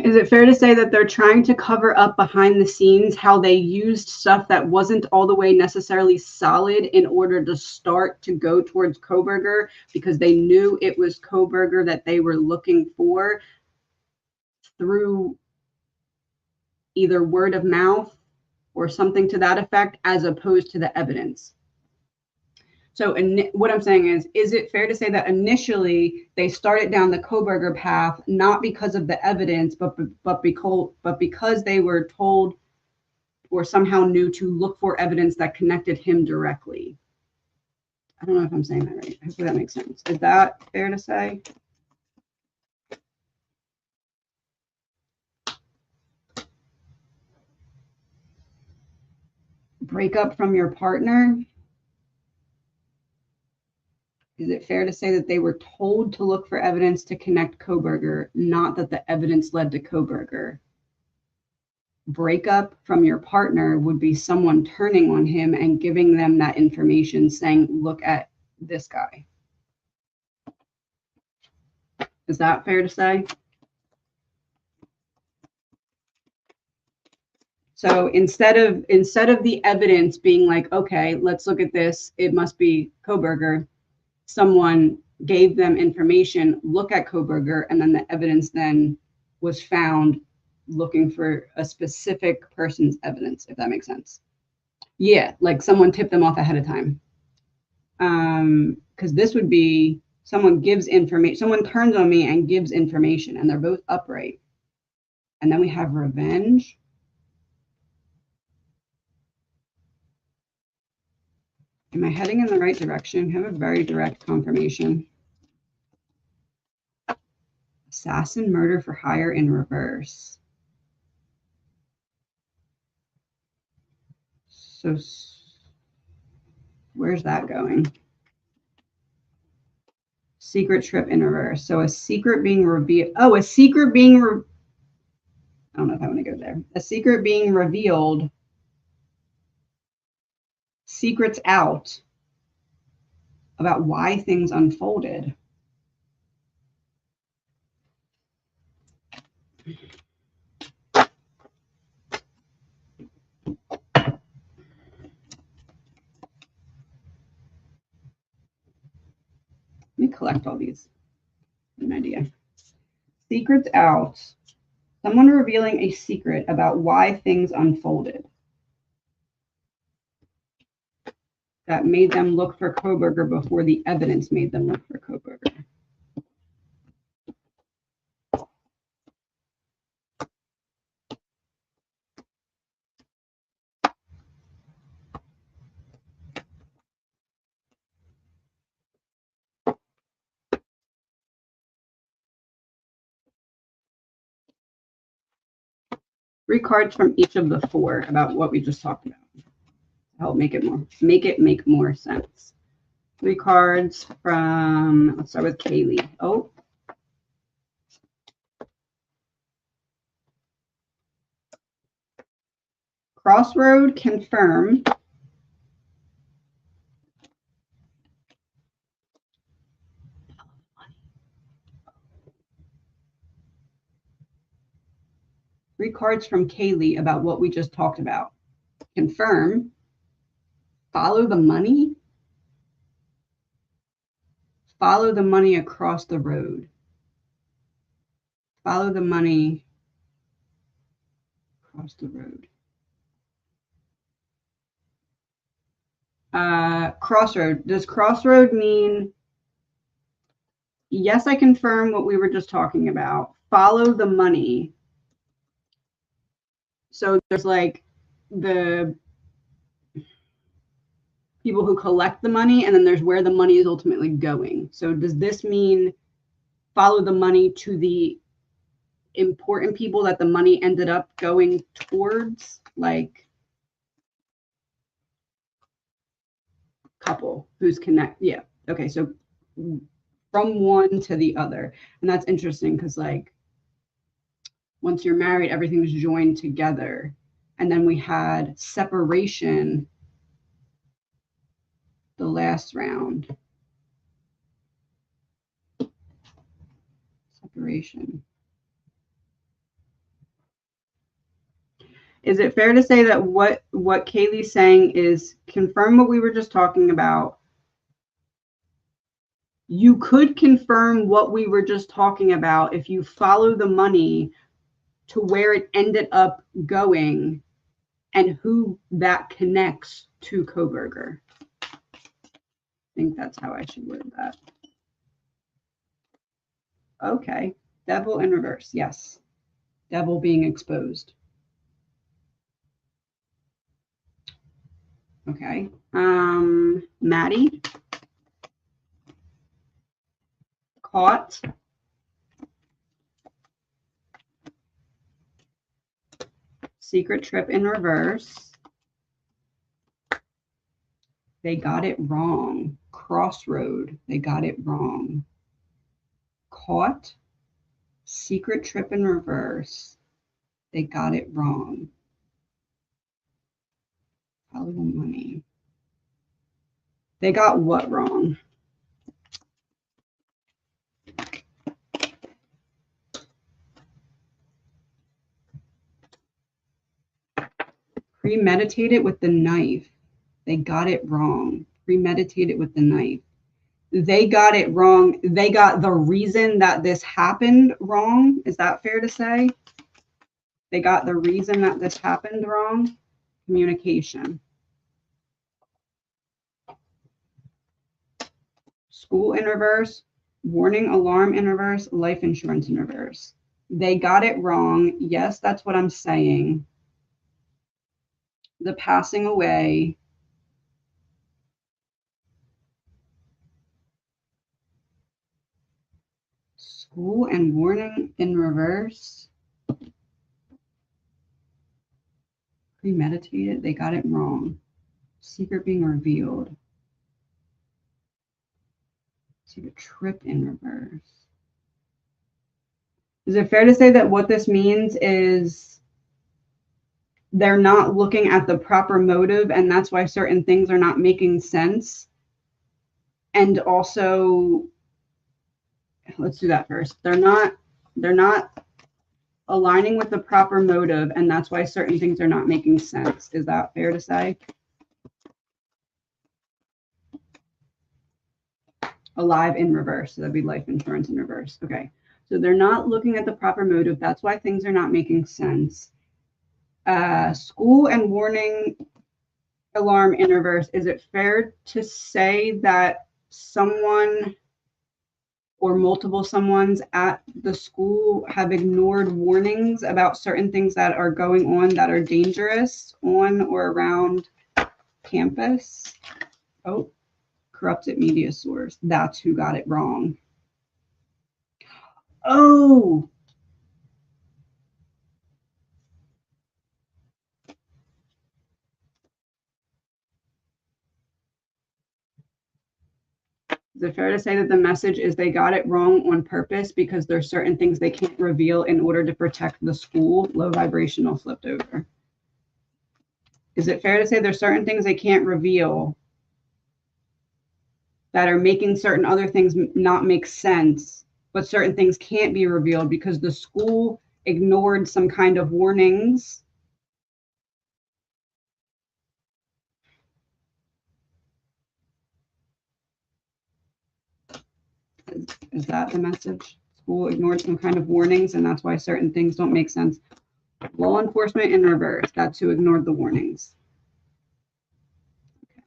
A: Is it fair to say that they're trying to cover up behind the scenes how they used stuff that wasn't all the way necessarily solid in order to start to go towards Coburger, because they knew it was Coburger that they were looking for through either word of mouth or something to that effect, as opposed to the evidence? So what I'm saying is it fair to say that initially they started down the Coburger path, not because of the evidence, but because they were told or somehow knew to look for evidence that connected him directly? I don't know if I'm saying that right. Hopefully that makes sense. Is that fair to say? Break up from your partner. Is it fair to say that they were told to look for evidence to connect Coburger, not that the evidence led to Coburger? Breakup from your partner would be someone turning on him and giving them that information, saying, look at this guy. Is that fair to say? So instead of the evidence being like, okay, let's look at this, it must be Coburger, someone gave them information, look at Coburger, and then the evidence then was found looking for a specific person's evidence, if that makes sense. Yeah, like someone tipped them off ahead of time. Because this would be someone gives information, someone turns on me and gives information, and they're both upright. And then we have revenge. Am I heading in the right direction? I have a very direct confirmation. Assassin, murder for hire in reverse. So where's that going? Secret trip in reverse. So a secret being revealed. Oh, a secret being I don't know if I want to go there. A secret being revealed. Secrets out about why things unfolded. Let me collect all these. An idea. Secrets out. Someone revealing a secret about why things unfolded. That made them look for Coburger before the evidence made them look for Coburger. Three cards from each of the four about what we just talked about. Help make it make more sense. Three cards from, let's start with Kaylee. Oh. Crossroad, confirm. Three cards from Kaylee about what we just talked about. Confirm. Follow the money. Follow the money across the road. Follow the money across the road. Crossroad. Does crossroad mean, yes, I confirm what we were just talking about. Follow the money. So there's like the people who collect the money, and then there's where the money is ultimately going. So does this mean follow the money to the important people that the money ended up going towards, like couple who's yeah, okay, so from one to the other. And that's interesting because like once you're married, everything's joined together. And then we had separation the last round. Separation. Is it fair to say that what Kaylee's saying is confirm what we were just talking about? You could confirm what we were just talking about if you follow the money to where it ended up going and who that connects to Coburger. I think that's how I should word that. Okay. Devil in reverse. Yes. Devil being exposed. Okay. Maddie. Caught. Secret trip in reverse. They got it wrong. Crossroad. They got it wrong. Caught. Secret trip in reverse. They got it wrong. Follow the money. They got what wrong? Premeditated with the knife. They got it wrong. Premeditated with the knife. They got it wrong. They got the reason that this happened wrong. Is that fair to say? They got the reason that this happened wrong. Communication. School in reverse. Warning, alarm in reverse. Life insurance in reverse. They got it wrong. Yes, that's what I'm saying. The passing away. School and warning in reverse. Premeditated. They got it wrong. Secret being revealed. Secret trip in reverse. Is it fair to say that what this means is they're not looking at the proper motive, and that's why certain things are not making sense? And also, let's do that first. They're not aligning with the proper motive, and that's why certain things are not making sense. Is that fair to say? Alive in reverse. So that'd be life insurance in reverse. Okay. So they're not looking at the proper motive. That's why things are not making sense. School and warning alarm in reverse. Is it fair to say that someone or multiple someones at the school have ignored warnings about certain things that are going on that are dangerous on or around campus? Oh, corrupted media source. That's who got it wrong. Oh, is it fair to say that the message is they got it wrong on purpose because there's certain things they can't reveal in order to protect the school? Low vibrational flipped over. Is it fair to say there's certain things they can't reveal that are making certain other things not make sense, but certain things can't be revealed because the school ignored some kind of warnings? Is that the message? School ignored some kind of warnings, and that's why certain things don't make sense. Law enforcement in reverse. That's who ignored the warnings.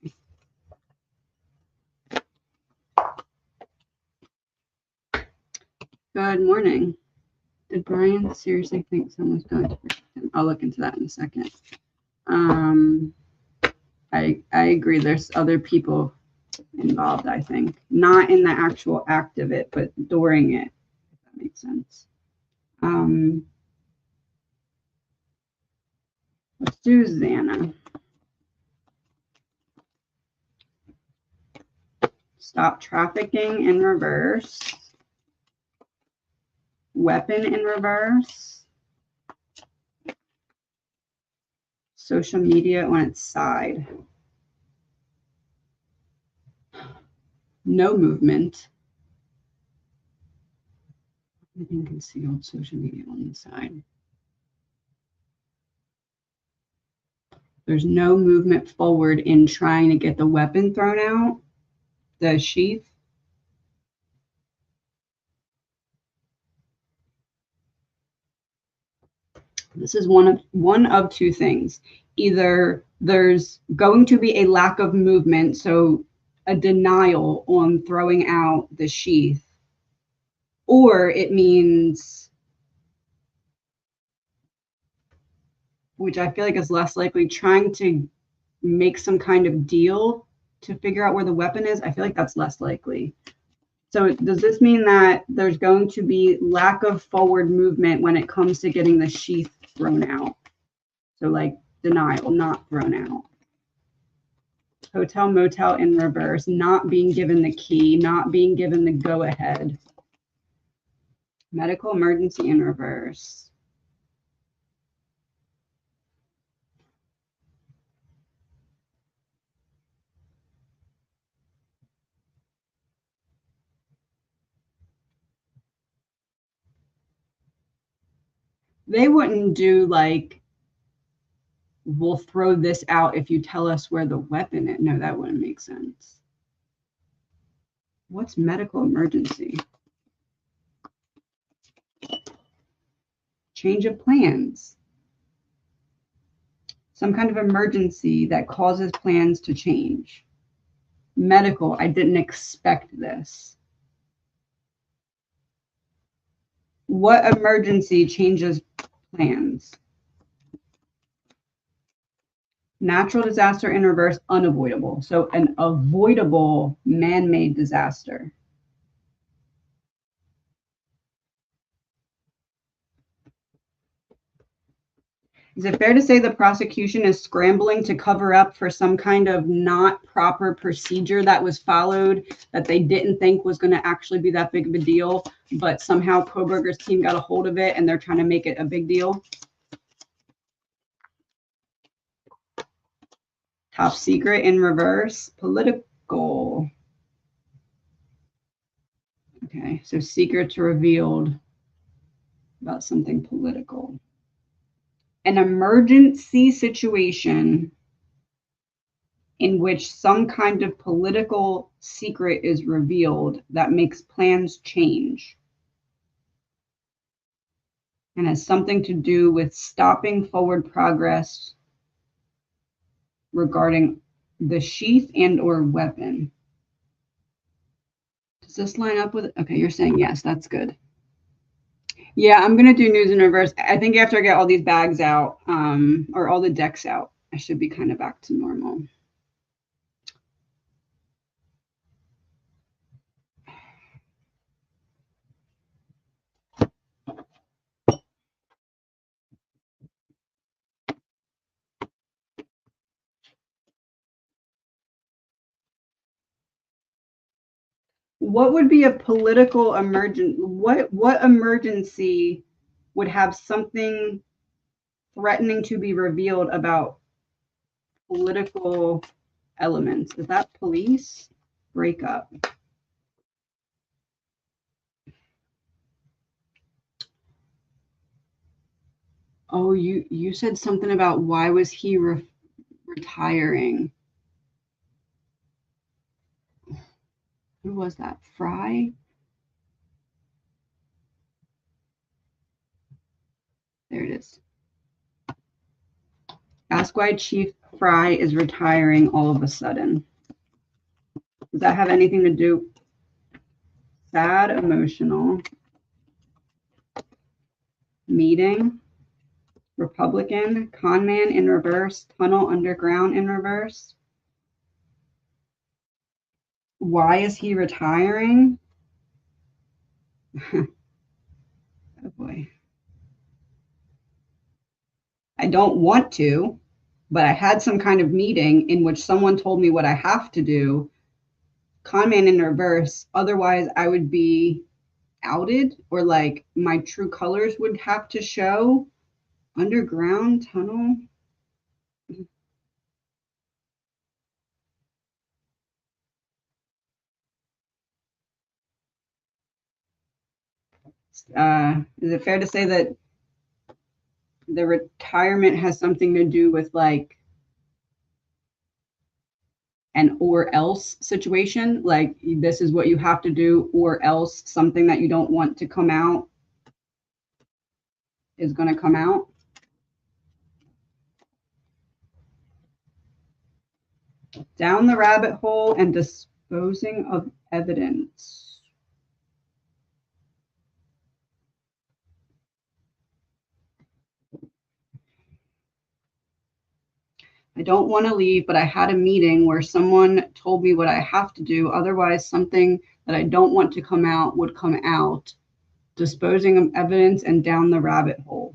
A: Okay. Good morning. Did Brian seriously think someone's going to protect him? I'll look into that in a second. I agree. There's other people involved, I think. Not in the actual act of it, but during it, if that makes sense. Let's do Xana. Stop trafficking in reverse. Weapon in reverse. Social media on its side. No movement. Everything concealed. Social media on the side. There's no movement forward in trying to get the weapon thrown out, the sheath. This is one of two things. Either there's going to be a lack of movement, so a denial on throwing out the sheath, or it means, which I feel like is less likely, trying to make some kind of deal to figure out where the weapon is. I feel like that's less likely. So does this mean that there's going to be lack of forward movement when it comes to getting the sheath thrown out? So like denial, not thrown out. Hotel, motel in reverse, not being given the key, not being given the go-ahead. Medical emergency in reverse. They wouldn't do like we'll throw this out if you tell us where the weapon is. No, that wouldn't make sense. What's medical emergency? Change of plans. Some kind of emergency that causes plans to change. Medical, I didn't expect this. What emergency changes plans? Natural disaster in reverse, unavoidable. So an avoidable man-made disaster. Is it fair to say the prosecution is scrambling to cover up for some kind of not proper procedure that was followed that they didn't think was going to actually be that big of a deal, but somehow Coburger's team got a hold of it and they're trying to make it a big deal? Top secret in reverse, political. Okay, so secrets revealed about something political. An emergency situation in which some kind of political secret is revealed that makes plans change and has something to do with stopping forward progress regarding the sheath and or weapon. Does this line up with, okay, you're saying yes, that's good. Yeah, I'm going to do news in reverse. I think after I get all these bags out, or all the decks out, I should be kind of back to normal. What would be a political emergency? What emergency would have something threatening to be revealed about political elements? Is that police breakup? Oh, you said something about why was he retiring? Who was that? Fry? There it is. Ask why Chief Fry is retiring all of a sudden. Does that have anything to do? Sad, emotional. Meeting. Republican. Conman in reverse. Tunnel underground in reverse. Why is he retiring? Oh boy. I don't want to, but I had some kind of meeting in which someone told me what I have to do. Conman in reverse. Otherwise, I would be outed, or like my true colors would have to show. Underground tunnel. Is it fair to say that the retirement has something to do with like an or else situation? Like this is what you have to do, or else something that you don't want to come out is going to come out. Down the rabbit hole and disposing of evidence. I don't want to leave, but I had a meeting where someone told me what I have to do. Otherwise, something that I don't want to come out would come out. Disposing of evidence and down the rabbit hole.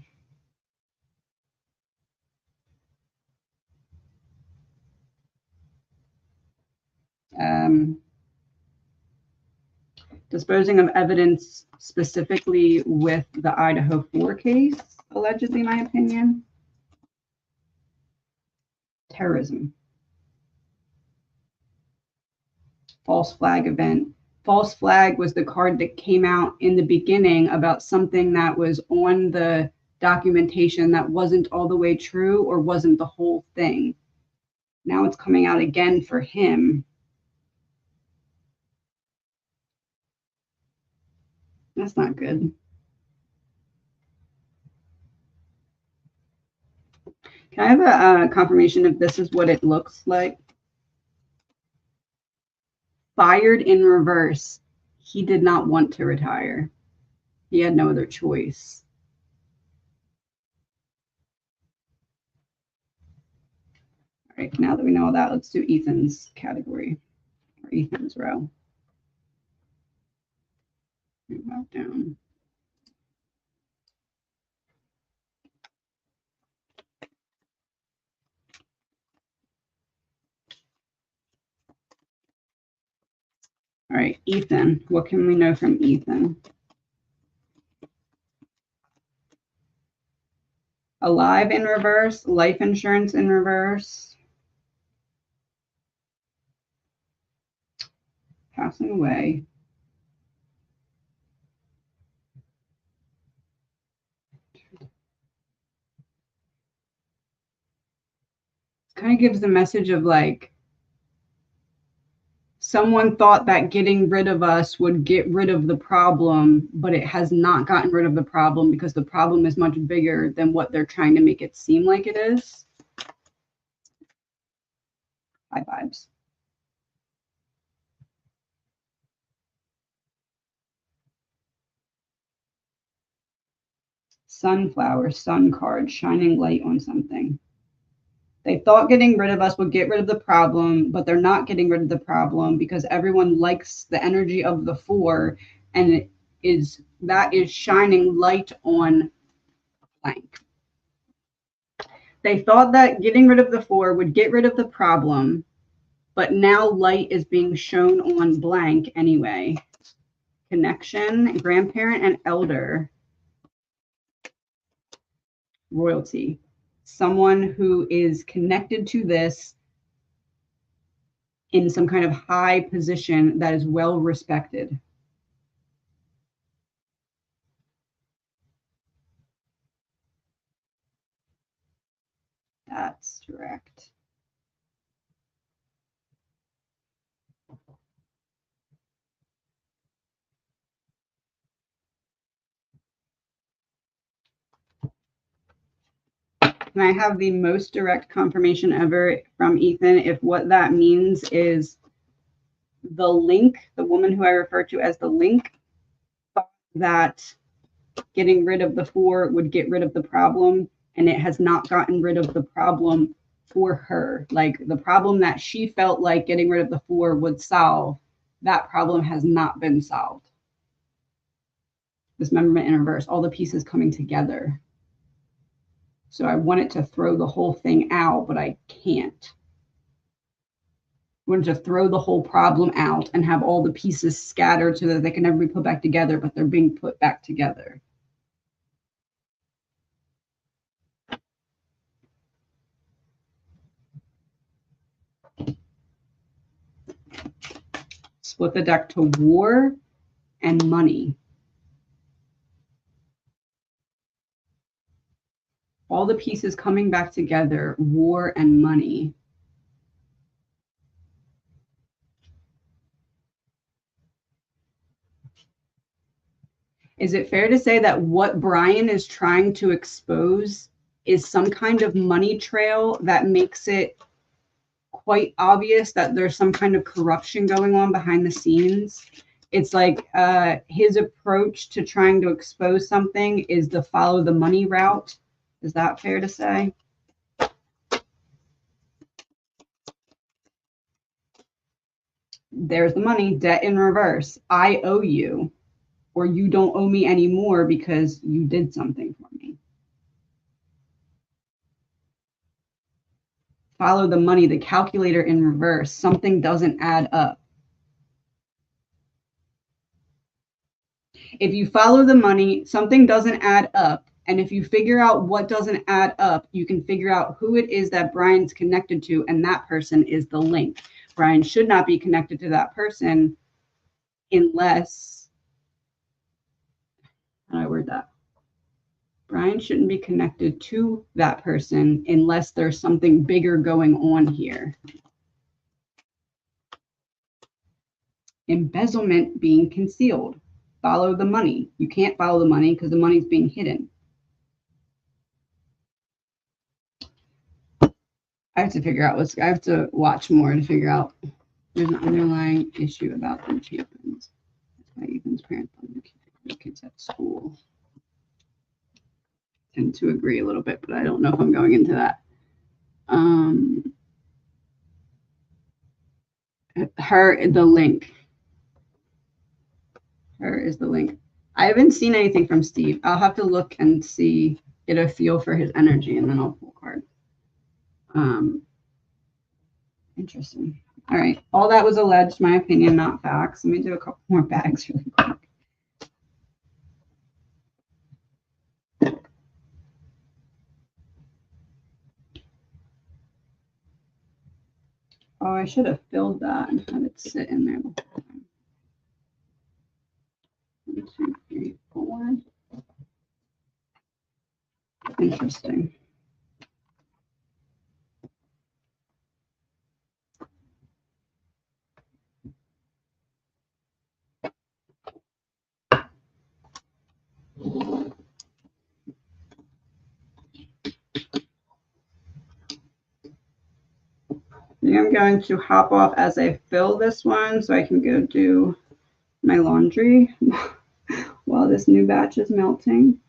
A: Disposing of evidence specifically with the Idaho 4 case, allegedly, my opinion. Terrorism. False flag event. False flag was the card that came out in the beginning about something that was on the documentation that wasn't all the way true or wasn't the whole thing. Now it's coming out again for him. That's not good. Can I have a confirmation if this is what it looks like? Fired in reverse. He did not want to retire. He had no other choice. All right, now that we know all that, let's do Ethan's category, or Ethan's row. Move that down. All right, Ethan, what can we know from Ethan? Alive in reverse, life insurance in reverse, passing away. Kind of gives the message of like, someone thought that getting rid of us would get rid of the problem, but it has not gotten rid of the problem because the problem is much bigger than what they're trying to make it seem like it is. High vibes. Sunflower, sun card, shining light on something. They thought getting rid of us would get rid of the problem, but they're not getting rid of the problem because everyone likes the energy of the 4, and that is shining light on blank. They thought that getting rid of the 4 would get rid of the problem, but now light is being shown on blank anyway. Connection, grandparent and elder. Royalty. Someone who is connected to this in some kind of high position that is well respected. That's direct. And I have the most direct confirmation ever from Ethan if what that means is the link, the woman who I refer to as the link, thought that getting rid of the 4 would get rid of the problem, and it has not gotten rid of the problem for her. Like the problem that she felt like getting rid of the 4 would solve, that problem has not been solved. Dismemberment in reverse, all the pieces coming together. So I wanted to throw the whole thing out, but I can't. I wanted to throw the whole problem out and have all the pieces scattered so that they can never be put back together, but they're being put back together. Split the deck to war and money. All the pieces coming back together, war and money. Is it fair to say that what Brian is trying to expose is some kind of money trail that makes it quite obvious that there's some kind of corruption going on behind the scenes? It's like his approach to trying to expose something is the follow the money route. Is that fair to say? There's the money, debt in reverse. I owe you, or you don't owe me anymore because you did something for me. Follow the money, the calculator in reverse. Something doesn't add up. If you follow the money, something doesn't add up. And if you figure out what doesn't add up, you can figure out who it is that Brian's connected to, and that person is the link. Brian should not be connected to that person unless, how do I word that? Brian shouldn't be connected to that person unless there's something bigger going on here. Embezzlement being concealed. Follow the money. You can't follow the money because the money's being hidden. I have to figure out I have to watch more to figure out there's an underlying issue about them champions. That's why Ethan's parents want the kids at school. I tend to agree a little bit, but I don't know if I'm going into that. The link. Her is the link. I haven't seen anything from Steve. I'll have to look and see, get a feel for his energy, and then I'll pull a card. Interesting. All right. All that was alleged, my opinion, not facts. Let me do a couple more bags really quick. Oh, I should have filled that and had it sit in there the whole time. 1, 2, 3, 4. Interesting. I'm going to hop off as I fill this one so I can go do my laundry while this new batch is melting.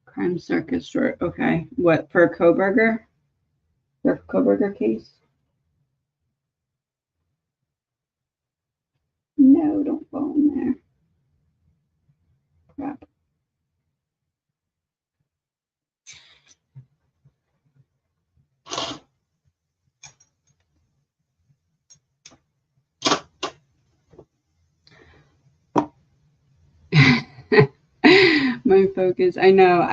A: Crime Circus short. Okay. What, for Coburger? For Coburger case? No, don't fall in there. Crap. My focus. I know.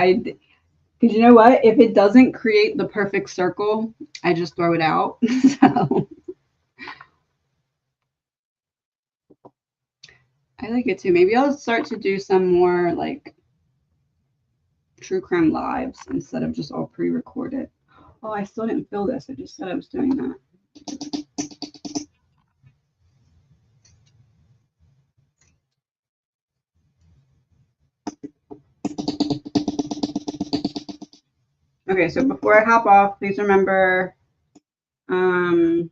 A: Because you know what? If it doesn't create the perfect circle, I just throw it out. So I like it too. Maybe I'll start to do some more like true crime lives instead of just all pre-recorded. Oh, I still didn't fill this. I just said I was doing that. Okay, so before I hop off, please remember, what was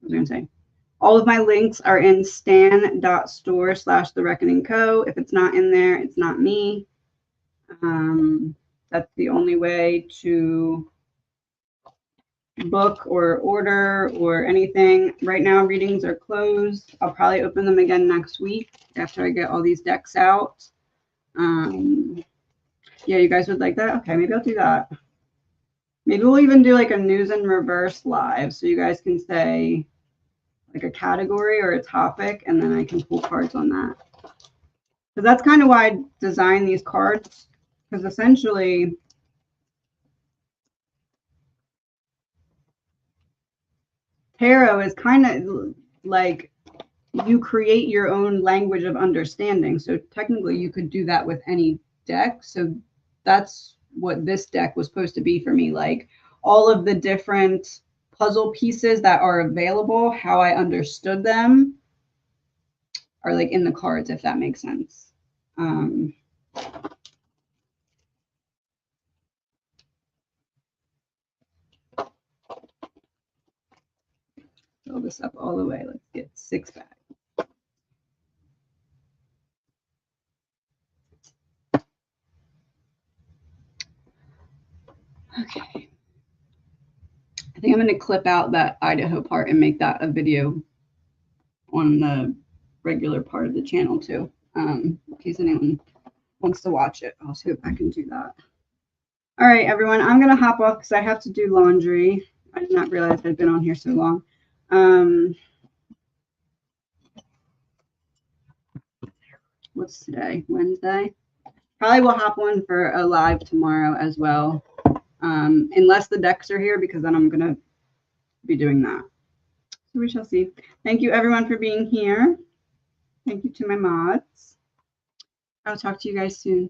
A: I going to say? All of my links are in stan.store/thereckoningco. If it's not in there, it's not me. That's the only way to book or order or anything. Right now, readings are closed. I'll probably open them again next week after I get all these decks out. Yeah, you guys would like that? Okay, maybe I'll do that. Maybe we'll even do like a news in reverse live so you guys can say like a category or a topic, and then I can pull cards on that. So that's kind of why I designed these cards, because essentially tarot is kind of like you create your own language of understanding. So technically you could do that with any deck. So that's what this deck was supposed to be for me. Like all of the different puzzle pieces that are available, how I understood them are like in the cards, if that makes sense. Fill this up all the way. Let's get 6 bags. Okay. I think I'm going to clip out that Idaho part and make that a video on the regular part of the channel too, in case anyone wants to watch it. I'll see if I can do that. All right, everyone, I'm going to hop off because I have to do laundry. I did not realize I'd been on here so long. What's today? Wednesday? Probably will hop on for a live tomorrow as well, unless the decks are here, because then I'm going to be doing that. So we shall see. Thank you, everyone, for being here. Thank you to my mods. I'll talk to you guys soon.